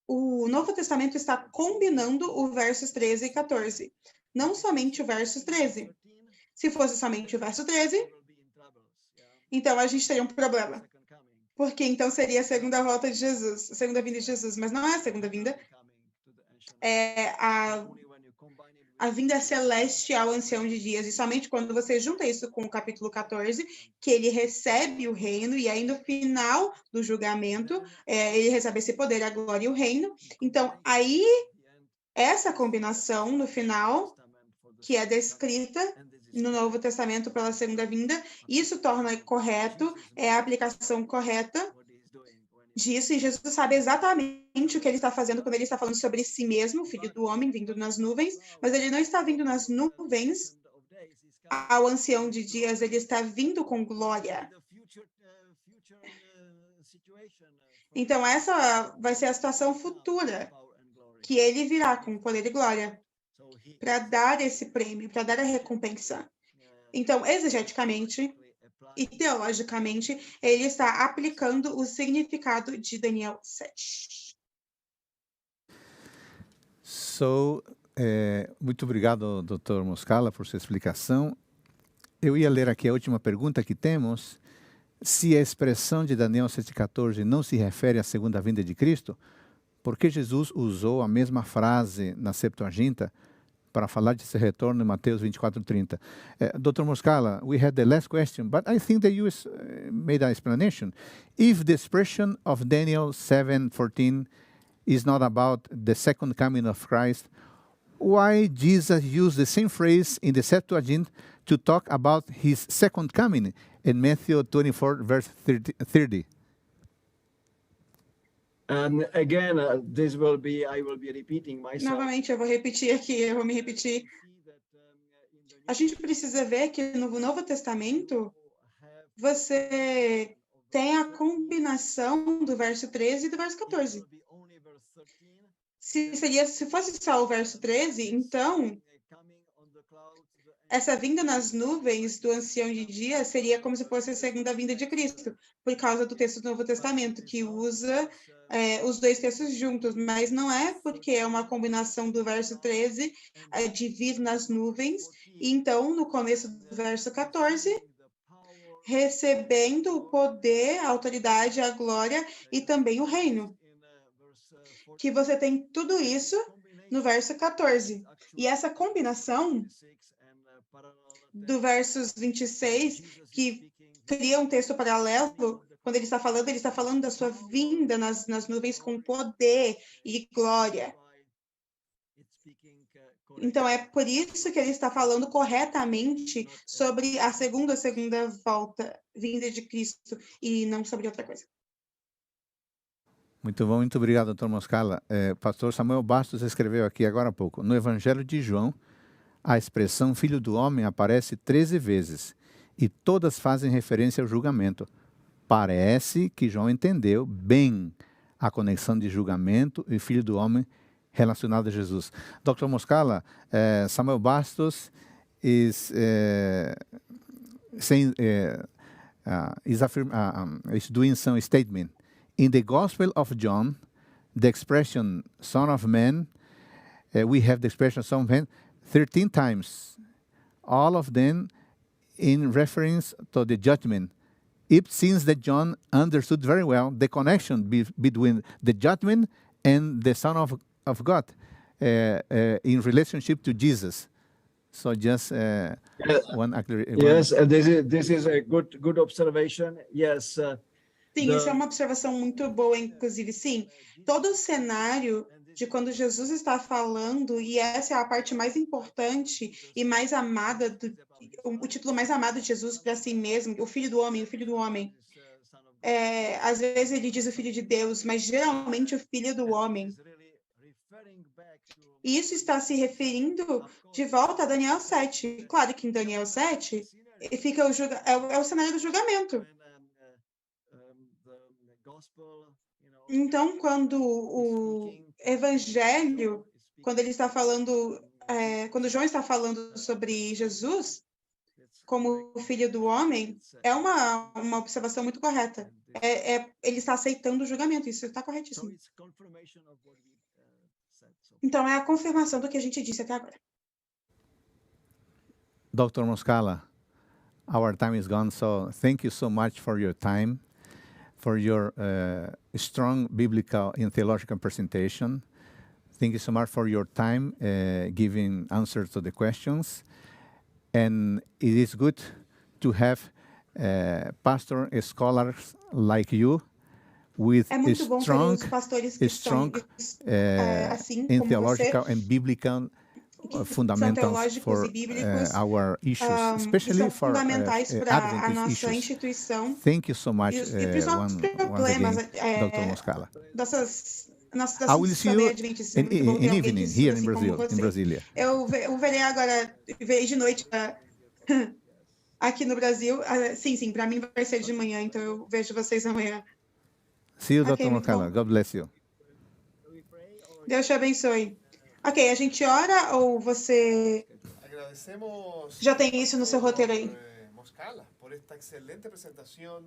o Novo Testamento está combinando os versos 13 e 14, não somente o verso 13. Se fosse somente o verso 13, então a gente teria um problema, porque então seria a segunda volta de Jesus, a segunda vinda de Jesus, mas não é a segunda vinda, é a vinda celeste ao ancião de dias, e somente quando você junta isso com o capítulo 14, que ele recebe o reino, e aí no final do julgamento, ele recebe esse poder, a glória e o reino. Então, aí, essa combinação no final, que é descrita no Novo Testamento pela segunda vinda, isso torna correto, é a aplicação correta disso, e Jesus sabe exatamente o que ele está fazendo quando ele está falando sobre si mesmo, o Filho do Homem, vindo nas nuvens, mas ele não está vindo nas nuvens ao ancião de dias, ele está vindo com glória. Então, essa vai ser a situação futura, que ele virá com poder e glória, para dar esse prêmio, para dar a recompensa. Então, exegeticamente e teologicamente, ele está aplicando o significado de Daniel 7. Muito obrigado, Dr. Moscala, por sua explicação. Eu ia ler aqui a última pergunta que temos. Se a expressão de Daniel 7,14 não se refere à segunda vinda de Cristo, por que Jesus usou a mesma frase na Septuaginta para falar de seu retorno em Mateus 24:30. Dr. Moscala, we had the last question, but I think that you made an explanation. If the expression of Daniel 7:14 is not about the second coming of Christ, why Jesus used the same phrase in the Septuagint to talk about his second coming in Matthew 24, verse 30? And again, I will be repeating myself. Novamente, eu vou me repetir. A gente precisa ver que no Novo Testamento, você tem a combinação do verso 13 e do verso 14. Se fosse só o verso 13, então, essa vinda nas nuvens do ancião de dias seria como se fosse a segunda vinda de Cristo, por causa do texto do Novo Testamento, que usa os dois textos juntos, mas não é porque é uma combinação do verso 13 de vir nas nuvens, e então, no começo do verso 14, recebendo o poder, a autoridade, a glória e também o reino. Que você tem tudo isso no verso 14. E essa combinação do versos 26, que cria um texto paralelo, quando ele está falando da sua vinda nas nuvens com poder e glória. Então, é por isso que ele está falando corretamente sobre a segunda volta, vinda de Cristo, e não sobre outra coisa. Muito bom, muito obrigado, Dr. Moscala. Pastor Samuel Bastos escreveu aqui agora há pouco, no Evangelho de João, a expressão Filho do Homem aparece 13 vezes, e todas fazem referência ao julgamento. Parece que João entendeu bem a conexão de julgamento e Filho do Homem relacionado a Jesus. Dr. Moscala, Samuel Bastos is saying is doing some statement. In the Gospel of John, the expression Son of Man, we have the expression Son of Man 13 times, all of them in reference to the judgment. It seems that John understood very well the connection between the judgment and the Son of God in relationship to Jesus. So just one. Yes, this is a good observation. Yes. Sim, isso é uma observação muito boa, inclusive, sim. Todo o cenário de quando Jesus está falando, e essa é a parte mais importante e mais amada, o título mais amado de Jesus para si mesmo, o Filho do Homem, o Filho do Homem. Às vezes ele diz o Filho de Deus, mas geralmente o Filho do Homem. E isso está se referindo de volta a Daniel 7. Claro que em Daniel 7 fica é o cenário do julgamento. Então, quando o Evangelho, quando ele está falando, quando João está falando sobre Jesus como o Filho do Homem, é uma observação muito correta. Ele está aceitando o julgamento, isso está corretíssimo. Então, é a confirmação do que a gente disse até agora. Dr. Moscala, our time is gone, so thank you so much for your time, for your strong biblical and theological presentation. Thank you so much for your time giving answers to the questions. And it is good to have pastor scholars like you with strong in theological and biblical fundamentals for our issues, especially for Adventist issues. Thank you so much once again, Dr. Moscala. I will see you in evening here in Brazil, in Brasília. Eu verei agora, verei de noite aqui no Brasil. Sim, para mim vai ser de manhã, então eu vejo vocês amanhã. See you, Dr. Moscala. God bless you. Deus te abençoe. Ok, a gente ora ou você já tem isso no seu roteiro aí? Moscala, por esta excelente apresentação,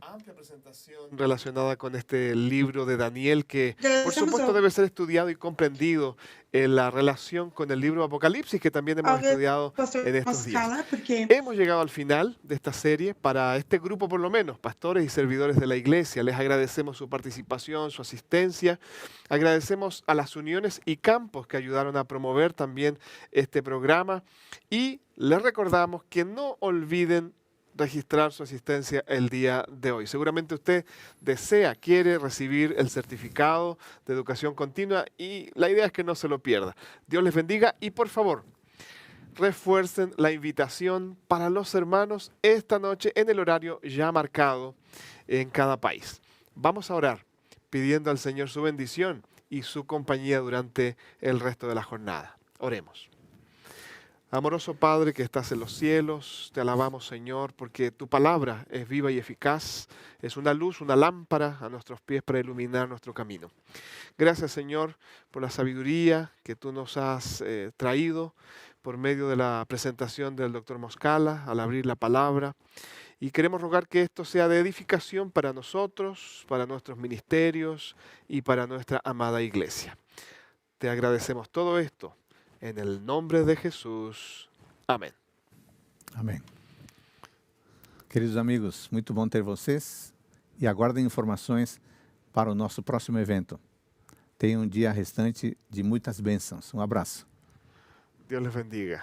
amplia presentación relacionada con este libro de Daniel que por supuesto debe ser estudiado y comprendido en la relación con el libro de Apocalipsis que también hemos estudiado en estos días. Hemos llegado al final de esta serie para este grupo por lo menos, pastores y servidores de la iglesia. Les agradecemos su participación, su asistencia. Agradecemos a las uniones y campos que ayudaron a promover también este programa y les recordamos que no olviden registrar su asistencia el día de hoy. Seguramente usted quiere recibir el certificado de educación continua y la idea es que no se lo pierda. Dios les bendiga y por favor, refuercen la invitación para los hermanos esta noche en el horario ya marcado en cada país. Vamos a orar pidiendo al Señor su bendición y su compañía durante el resto de la jornada. Oremos. Amoroso Padre que estás en los cielos, te alabamos, Señor, porque tu palabra es viva y eficaz, es una luz, una lámpara a nuestros pies para iluminar nuestro camino. Gracias, Señor, por la sabiduría que tú nos has traído por medio de la presentación del Dr. Moscala al abrir la palabra. Y queremos rogar que esto sea de edificación para nosotros, para nuestros ministerios y para nuestra amada iglesia. Te agradecemos todo esto. En el nombre de Jesús. Amém. Amém. Queridos amigos, muito bom ter vocês e aguardem informações para o nosso próximo evento. Tenham um dia restante de muitas bênçãos. Um abraço. Deus les bendiga.